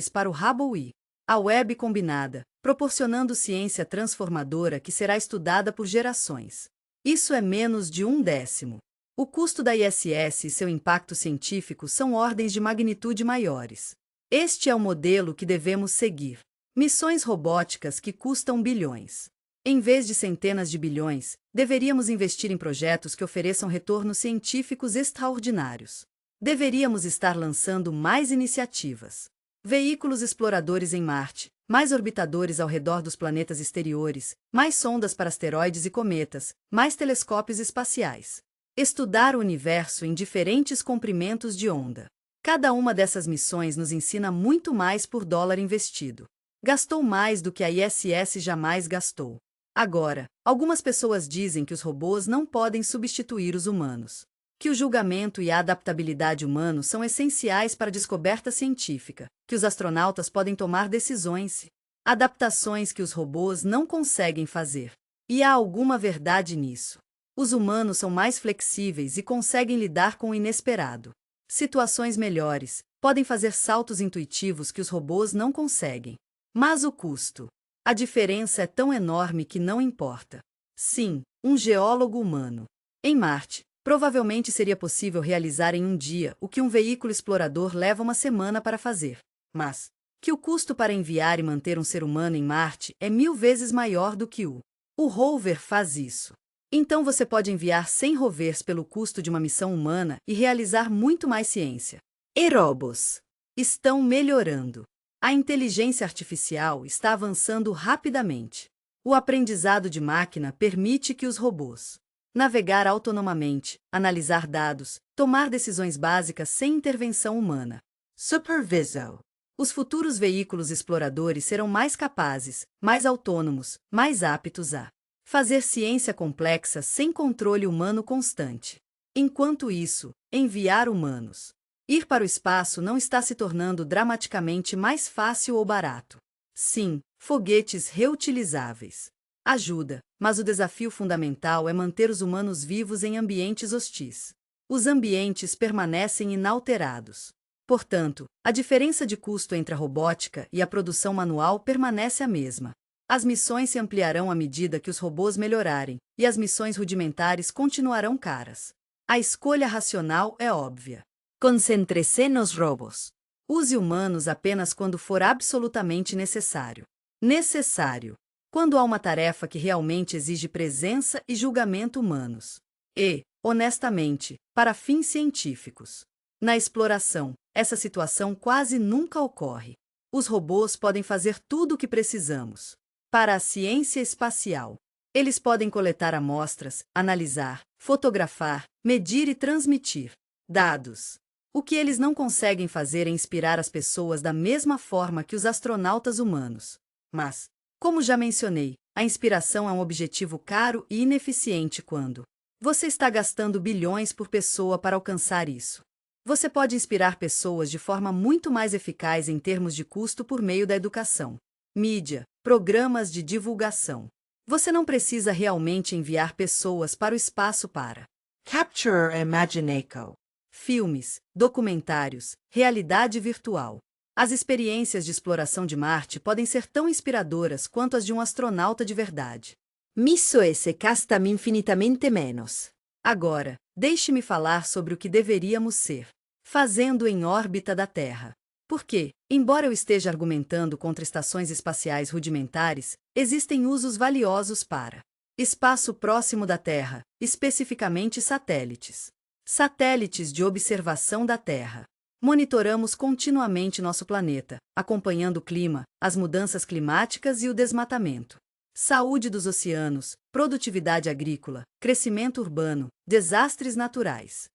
para o Hubble e a Webb combinada, proporcionando ciência transformadora que será estudada por gerações. Isso é menos de 1/10. O custo da ISS e seu impacto científico são ordens de magnitude maiores. Este é o modelo que devemos seguir. Missões robóticas que custam bilhões. Em vez de centenas de bilhões, deveríamos investir em projetos que ofereçam retornos científicos extraordinários. Deveríamos estar lançando mais iniciativas. Veículos exploradores em Marte, mais orbitadores ao redor dos planetas exteriores, mais sondas para asteroides e cometas, mais telescópios espaciais. Estudar o universo em diferentes comprimentos de onda. Cada uma dessas missões nos ensina muito mais por dólar investido. Gastou mais do que a ISS jamais gastou. Agora, algumas pessoas dizem que os robôs não podem substituir os humanos. Que o julgamento e a adaptabilidade humanos são essenciais para a descoberta científica, que os astronautas podem tomar decisões, adaptações que os robôs não conseguem fazer. E há alguma verdade nisso. Os humanos são mais flexíveis e conseguem lidar com o inesperado. Situações melhores, podem fazer saltos intuitivos que os robôs não conseguem. Mas o custo? A diferença é tão enorme que não importa. Sim, um geólogo humano. Em Marte, provavelmente seria possível realizar em um dia o que um veículo explorador leva uma semana para fazer. Mas que o custo para enviar e manter um ser humano em Marte é 1000 vezes maior do que o rover faz isso. Então você pode enviar 100 rovers pelo custo de uma missão humana e realizar muito mais ciência. E robôs estão melhorando. A inteligência artificial está avançando rapidamente. O aprendizado de máquina permite que os robôs navegar autonomamente, analisar dados, tomar decisões básicas sem intervenção humana. Supervisão. Os futuros veículos exploradores serão mais capazes, mais autônomos, mais aptos a fazer ciência complexa sem controle humano constante. Enquanto isso, enviar humanos. Ir para o espaço não está se tornando dramaticamente mais fácil ou barato. Sim, foguetes reutilizáveis. Ajuda, mas o desafio fundamental é manter os humanos vivos em ambientes hostis. Os ambientes permanecem inalterados. Portanto, a diferença de custo entre a robótica e a produção manual permanece a mesma. As missões se ampliarão à medida que os robôs melhorarem, e as missões rudimentares continuarão caras. A escolha racional é óbvia. Concéntrese nos robos. Use humanos apenas quando for absolutamente necessário. Necessário. Quando há uma tarefa que realmente exige presença e julgamento humanos. E, honestamente, para fins científicos. Na exploração, essa situação quase nunca ocorre. Os robôs podem fazer tudo o que precisamos. Para a ciência espacial, eles podem coletar amostras, analisar, fotografar, medir e transmitir dados. O que eles não conseguem fazer é inspirar as pessoas da mesma forma que os astronautas humanos. Mas, como já mencionei, a inspiração é um objetivo caro e ineficiente quando você está gastando bilhões por pessoa para alcançar isso. Você pode inspirar pessoas de forma muito mais eficaz em termos de custo por meio da educação, mídia, programas de divulgação. Você não precisa realmente enviar pessoas para o espaço para Capture Imagineco. filmes, documentários, realidade virtual. As experiências de exploração de Marte podem ser tão inspiradoras quanto as de um astronauta de verdade. Misso esse casta-me infinitamente menos. Agora, deixe-me falar sobre o que deveríamos ser, fazendo em órbita da Terra. Porque, embora eu esteja argumentando contra estações espaciais rudimentares, existem usos valiosos para espaço próximo da Terra, especificamente satélites. Satélites de observação da Terra. Monitoramos continuamente nosso planeta, acompanhando o clima, as mudanças climáticas e o desmatamento. Saúde dos oceanos, produtividade agrícola, crescimento urbano, desastres naturais.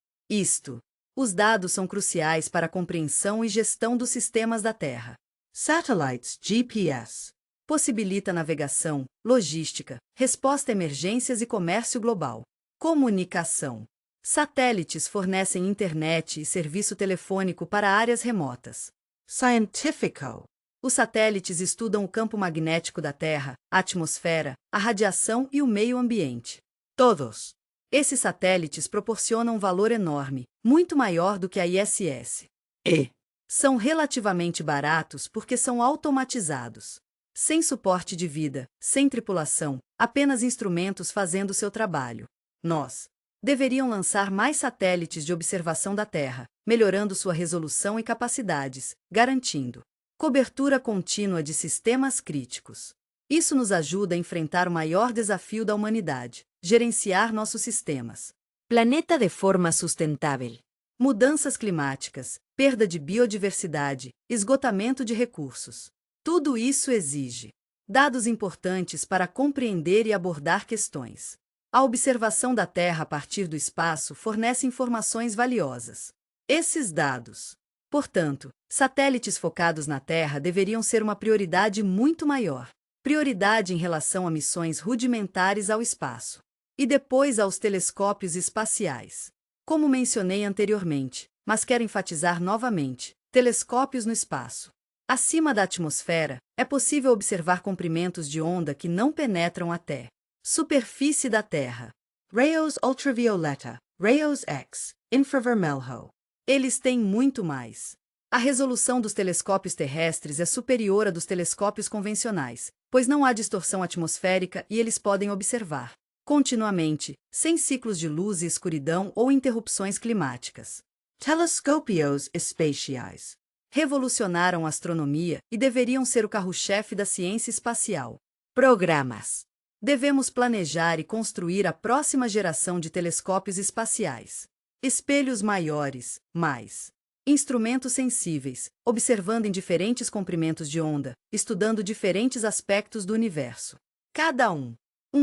Os dados são cruciais para a compreensão e gestão dos sistemas da Terra. Satellites GPS. Possibilita navegação, logística, resposta a emergências e comércio global. Comunicação. Satélites fornecem internet e serviço telefônico para áreas remotas. Scientifico. Os satélites estudam o campo magnético da Terra, a atmosfera, a radiação e o meio ambiente. Todos. Esses satélites proporcionam um valor enorme, muito maior do que a ISS. E são relativamente baratos porque são automatizados. Sem suporte de vida, sem tripulação, apenas instrumentos fazendo seu trabalho. Nós deveriam lançar mais satélites de observação da Terra, melhorando sua resolução e capacidades, garantindo cobertura contínua de sistemas críticos. Isso nos ajuda a enfrentar o maior desafio da humanidade: gerenciar nossos sistemas. Planeta de forma sustentável. Mudanças climáticas, perda de biodiversidade, esgotamento de recursos. Tudo isso exige dados importantes para compreender e abordar questões. A observação da Terra a partir do espaço fornece informações valiosas. Esses dados, portanto, satélites focados na Terra deveriam ser uma prioridade muito maior. Prioridade em relação a missões rudimentares ao espaço. E depois aos telescópios espaciais. Como mencionei anteriormente, mas quero enfatizar novamente, telescópios no espaço. Acima da atmosfera, é possível observar comprimentos de onda que não penetram até superfície da Terra. Rayos ultravioleta. Rayos X. Infravermelho. Eles têm muito mais. A resolução dos telescópios terrestres é superior à dos telescópios convencionais, pois não há distorção atmosférica e eles podem observar continuamente, sem ciclos de luz e escuridão ou interrupções climáticas. Telescopios espaciais. Revolucionaram a astronomia e deveriam ser o carro-chefe da ciência espacial. Programas. Devemos planejar e construir a próxima geração de telescópios espaciais. Espelhos maiores, mais instrumentos sensíveis, observando em diferentes comprimentos de onda, estudando diferentes aspectos do universo. Cada um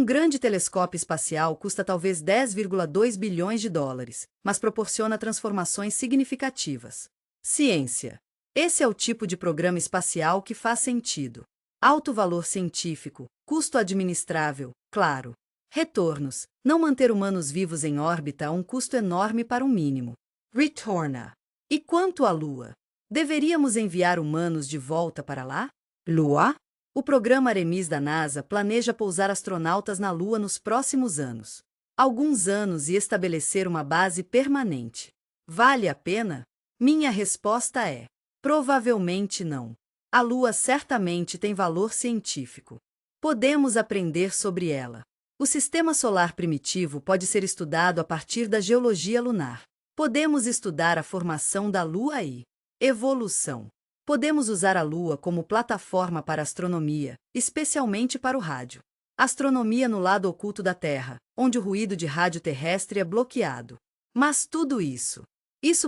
grande telescópio espacial custa talvez 10,2 bilhões de dólares, mas proporciona transformações significativas. Ciência. Esse é o tipo de programa espacial que faz sentido. Alto valor científico, custo administrável, claro. Retornos. Não manter humanos vivos em órbita é um custo enorme para um mínimo. Retorna. E quanto à Lua? Deveríamos enviar humanos de volta para lá? Lua? O programa Artemis da NASA planeja pousar astronautas na Lua nos próximos anos. Alguns anos e estabelecer uma base permanente. Vale a pena? Minha resposta é: provavelmente não. A Lua certamente tem valor científico. Podemos aprender sobre ela. O sistema solar primitivo pode ser estudado a partir da geologia lunar. Podemos estudar a formação da Lua e evolução. Podemos usar a Lua como plataforma para astronomia, especialmente para o rádio. Astronomia no lado oculto da Terra, onde o ruído de rádio terrestre é bloqueado. Mas tudo isso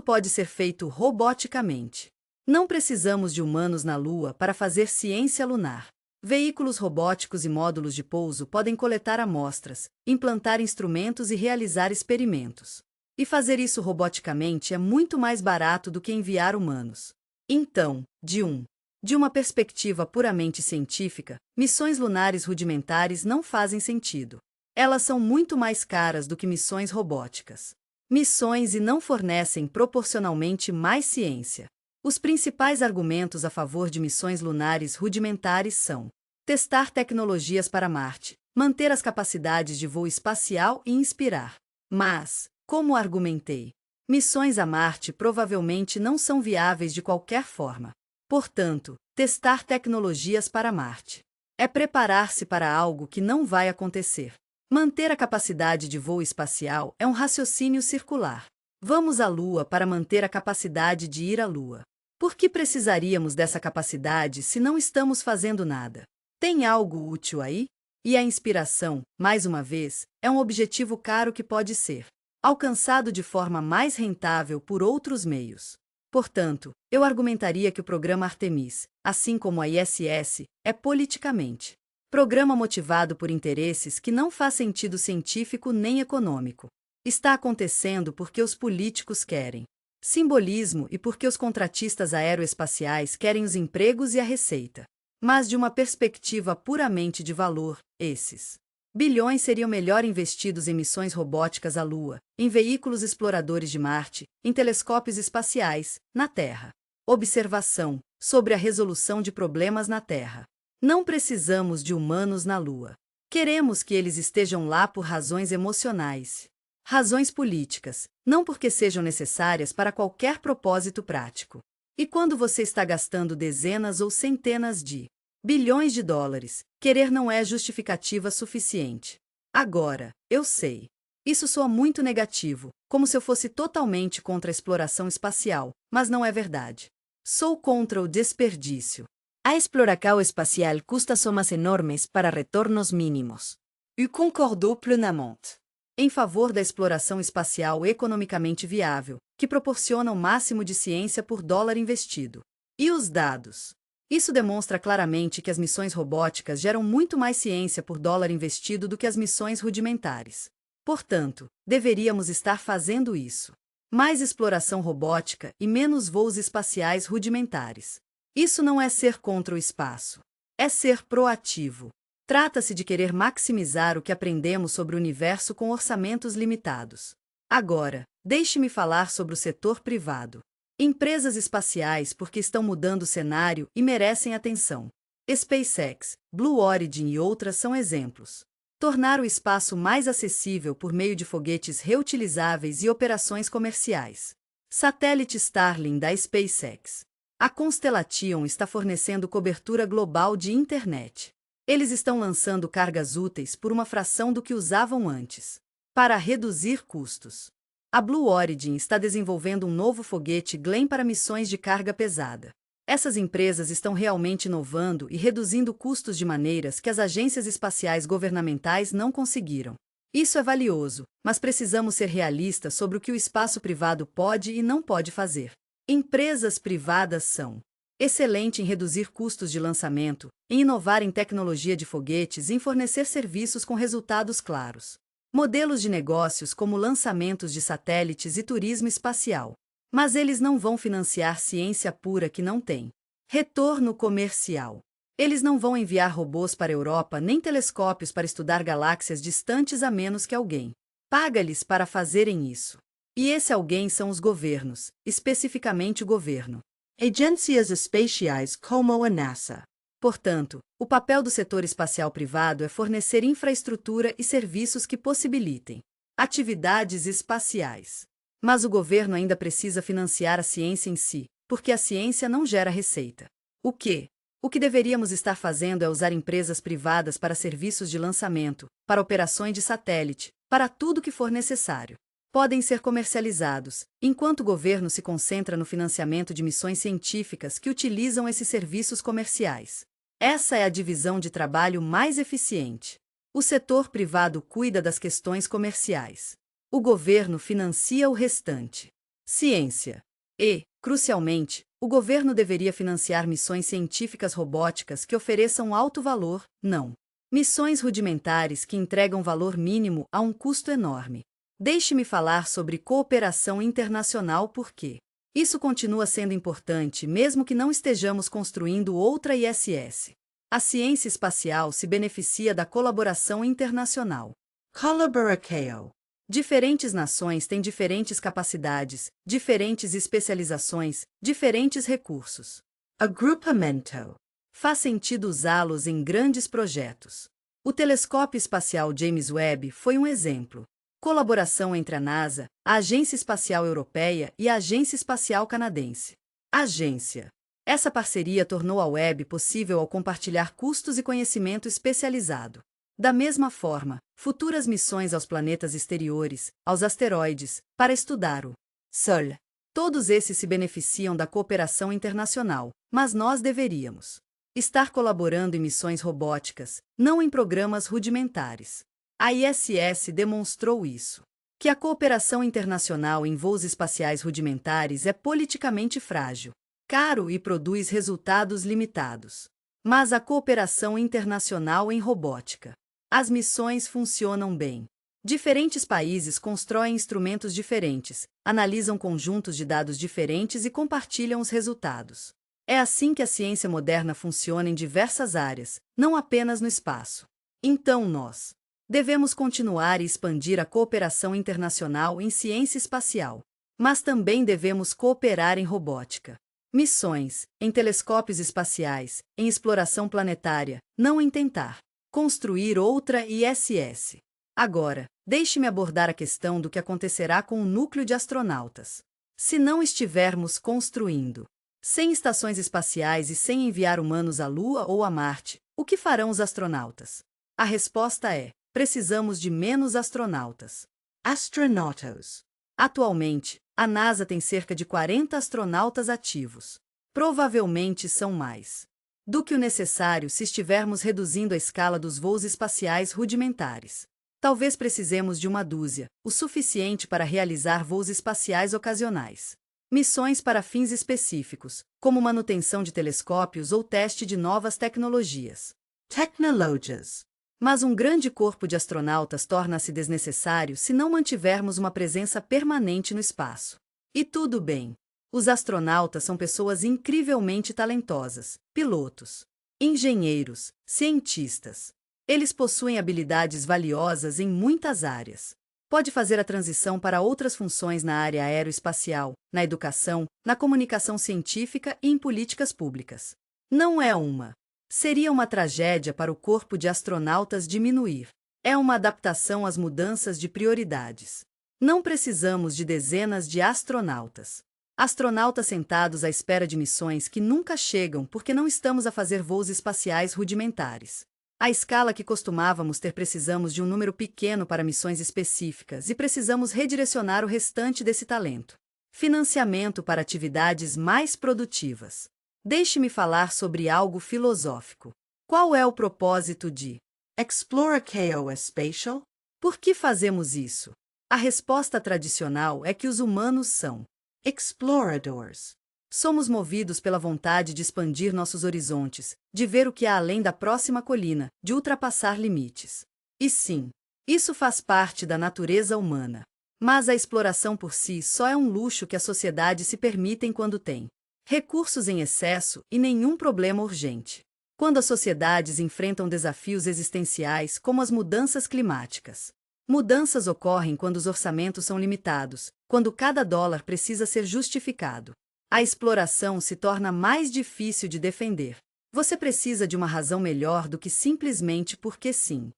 pode ser feito roboticamente. Não precisamos de humanos na Lua para fazer ciência lunar. Veículos robóticos e módulos de pouso podem coletar amostras, implantar instrumentos e realizar experimentos. E fazer isso roboticamente é muito mais barato do que enviar humanos. Então, de uma perspectiva puramente científica, missões lunares rudimentares não fazem sentido. Elas são muito mais caras do que missões robóticas. Missões e não fornecem proporcionalmente mais ciência. Os principais argumentos a favor de missões lunares rudimentares são: testar tecnologias para Marte, manter as capacidades de voo espacial e inspirar. Mas, como argumentei, missões a Marte provavelmente não são viáveis de qualquer forma. Portanto, testar tecnologias para Marte é preparar-se para algo que não vai acontecer. Manter a capacidade de voo espacial é um raciocínio circular. Vamos à Lua para manter a capacidade de ir à Lua. Por que precisaríamos dessa capacidade se não estamos fazendo nada? Tem algo útil aí? E a inspiração, mais uma vez, é um objetivo caro que pode ser alcançado de forma mais rentável por outros meios. Portanto, eu argumentaria que o programa Artemis, assim como a ISS, é politicamente programa motivado por interesses que não faz sentido científico nem econômico. Está acontecendo porque os políticos querem simbolismo e porque os contratistas aeroespaciais querem os empregos e a receita. Mas de uma perspectiva puramente de valor, esses bilhões seriam melhor investidos em missões robóticas à Lua, em veículos exploradores de Marte, em telescópios espaciais, na Terra. Observação sobre a resolução de problemas na Terra. Não precisamos de humanos na Lua. Queremos que eles estejam lá por razões emocionais. Razões políticas, não porque sejam necessárias para qualquer propósito prático. E quando você está gastando dezenas ou centenas de bilhões de dólares, querer não é justificativa suficiente. Agora, eu sei. Isso soa muito negativo, como se eu fosse totalmente contra a exploração espacial, mas não é verdade. Sou contra o desperdício. A exploração espacial custa somas enormes para retornos mínimos. Eu concordo plenamente. Em favor da exploração espacial economicamente viável, que proporciona o máximo de ciência por dólar investido. E os dados? Isso demonstra claramente que as missões robóticas geram muito mais ciência por dólar investido do que as missões rudimentares. Portanto, deveríamos estar fazendo isso. Mais exploração robótica e menos voos espaciais rudimentares. Isso não é ser contra o espaço. É ser proativo. Trata-se de querer maximizar o que aprendemos sobre o universo com orçamentos limitados. Agora, deixe-me falar sobre o setor privado. Empresas espaciais porque estão mudando o cenário e merecem atenção. SpaceX, Blue Origin e outras são exemplos. Tornar o espaço mais acessível por meio de foguetes reutilizáveis e operações comerciais. Satélite Starlink da SpaceX. A Constellation está fornecendo cobertura global de internet. Eles estão lançando cargas úteis por uma fração do que usavam antes, para reduzir custos. A Blue Origin está desenvolvendo um novo foguete Glenn para missões de carga pesada. Essas empresas estão realmente inovando e reduzindo custos de maneiras que as agências espaciais governamentais não conseguiram. Isso é valioso, mas precisamos ser realistas sobre o que o espaço privado pode e não pode fazer. Empresas privadas são excelentes em reduzir custos de lançamento, em inovar em tecnologia de foguetes e em fornecer serviços com resultados claros. Modelos de negócios como lançamentos de satélites e turismo espacial. Mas eles não vão financiar ciência pura que não tem retorno comercial. Eles não vão enviar robôs para a Europa nem telescópios para estudar galáxias distantes a menos que alguém paga-lhes para fazerem isso. E esse alguém são os governos, especificamente o governo. Agências espaciais como a NASA. Portanto, o papel do setor espacial privado é fornecer infraestrutura e serviços que possibilitem atividades espaciais. Mas o governo ainda precisa financiar a ciência em si, porque a ciência não gera receita. O que deveríamos estar fazendo é usar empresas privadas para serviços de lançamento, para operações de satélite, para tudo que for necessário. Podem ser comercializados, enquanto o governo se concentra no financiamento de missões científicas que utilizam esses serviços comerciais. Essa é a divisão de trabalho mais eficiente. O setor privado cuida das questões comerciais. O governo financia o restante. Ciência. E, crucialmente, o governo deveria financiar missões científicas robóticas que ofereçam alto valor, não missões rudimentares que entregam valor mínimo a um custo enorme. Deixe-me falar sobre cooperação internacional porque isso continua sendo importante mesmo que não estejamos construindo outra ISS. A ciência espacial se beneficia da colaboração internacional. Collaboração. Diferentes nações têm diferentes capacidades, diferentes especializações, diferentes recursos. Agrupamento. Faz sentido usá-los em grandes projetos. O telescópio espacial James Webb foi um exemplo. Colaboração entre a NASA, a Agência Espacial Europeia e a Agência Espacial Canadense. Agência. Essa parceria tornou a Webb possível ao compartilhar custos e conhecimento especializado. Da mesma forma, futuras missões aos planetas exteriores, aos asteroides, para estudar o Sol. Todos esses se beneficiam da cooperação internacional, mas nós deveríamos estar colaborando em missões robóticas, não em programas rudimentares. A ISS demonstrou isso. Que a cooperação internacional em voos espaciais rudimentares é politicamente frágil, caro e produz resultados limitados. Mas a cooperação internacional em robótica. As missões funcionam bem. Diferentes países constroem instrumentos diferentes, analisam conjuntos de dados diferentes e compartilham os resultados. É assim que a ciência moderna funciona em diversas áreas, não apenas no espaço. Então nós devemos continuar e expandir a cooperação internacional em ciência espacial. Mas também devemos cooperar em robótica. Missões, em telescópios espaciais, em exploração planetária, não em tentar construir outra ISS. Agora, deixe-me abordar a questão do que acontecerá com o núcleo de astronautas. Se não estivermos construindo sem estações espaciais e sem enviar humanos à Lua ou a Marte, o que farão os astronautas? A resposta é: precisamos de menos astronautas. Astronautas. Atualmente, a NASA tem cerca de 40 astronautas ativos. Provavelmente são mais do que o necessário se estivermos reduzindo a escala dos voos espaciais rudimentares. Talvez precisemos de uma dúzia, o suficiente para realizar voos espaciais ocasionais. Missões para fins específicos, como manutenção de telescópios ou teste de novas tecnologias. Tecnologias. Mas um grande corpo de astronautas torna-se desnecessário se não mantivermos uma presença permanente no espaço. E tudo bem. Os astronautas são pessoas incrivelmente talentosas, pilotos, engenheiros, cientistas. Eles possuem habilidades valiosas em muitas áreas. Pode fazer a transição para outras funções na área aeroespacial, na educação, na comunicação científica e em políticas públicas. Não é uma. Seria uma tragédia para o corpo de astronautas diminuir. É uma adaptação às mudanças de prioridades. Não precisamos de dezenas de astronautas. Astronautas sentados à espera de missões que nunca chegam porque não estamos a fazer voos espaciais rudimentares. À escala que costumávamos ter, precisamos de um número pequeno para missões específicas e precisamos redirecionar o restante desse talento. Financiamento para atividades mais produtivas. Deixe-me falar sobre algo filosófico. Qual é o propósito de Exploração espacial? Por que fazemos isso? A resposta tradicional é que os humanos são Exploradores. Somos movidos pela vontade de expandir nossos horizontes, de ver o que há além da próxima colina, de ultrapassar limites. E sim, isso faz parte da natureza humana. Mas a exploração por si só é um luxo que a sociedade se permite quando tem recursos em excesso e nenhum problema urgente. Quando as sociedades enfrentam desafios existenciais como as mudanças climáticas. Mudanças ocorrem quando os orçamentos são limitados, quando cada dólar precisa ser justificado. A exploração se torna mais difícil de defender. Você precisa de uma razão melhor do que simplesmente porque sim.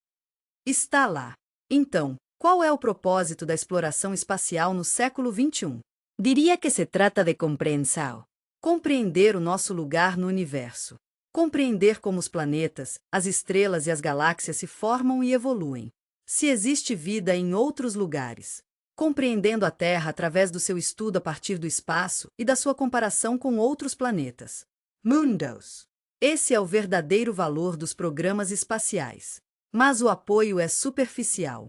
Está lá. Então, qual é o propósito da exploração espacial no século XXI? Diría que se trata de compreensão. Compreender o nosso lugar no universo. Compreender como os planetas, as estrelas e as galáxias se formam e evoluem. Se existe vida em outros lugares. Compreendendo a Terra através do seu estudo a partir do espaço e da sua comparação com outros planetas. Mundos. Esse é o verdadeiro valor dos programas espaciais. Mas o apoio é superficial.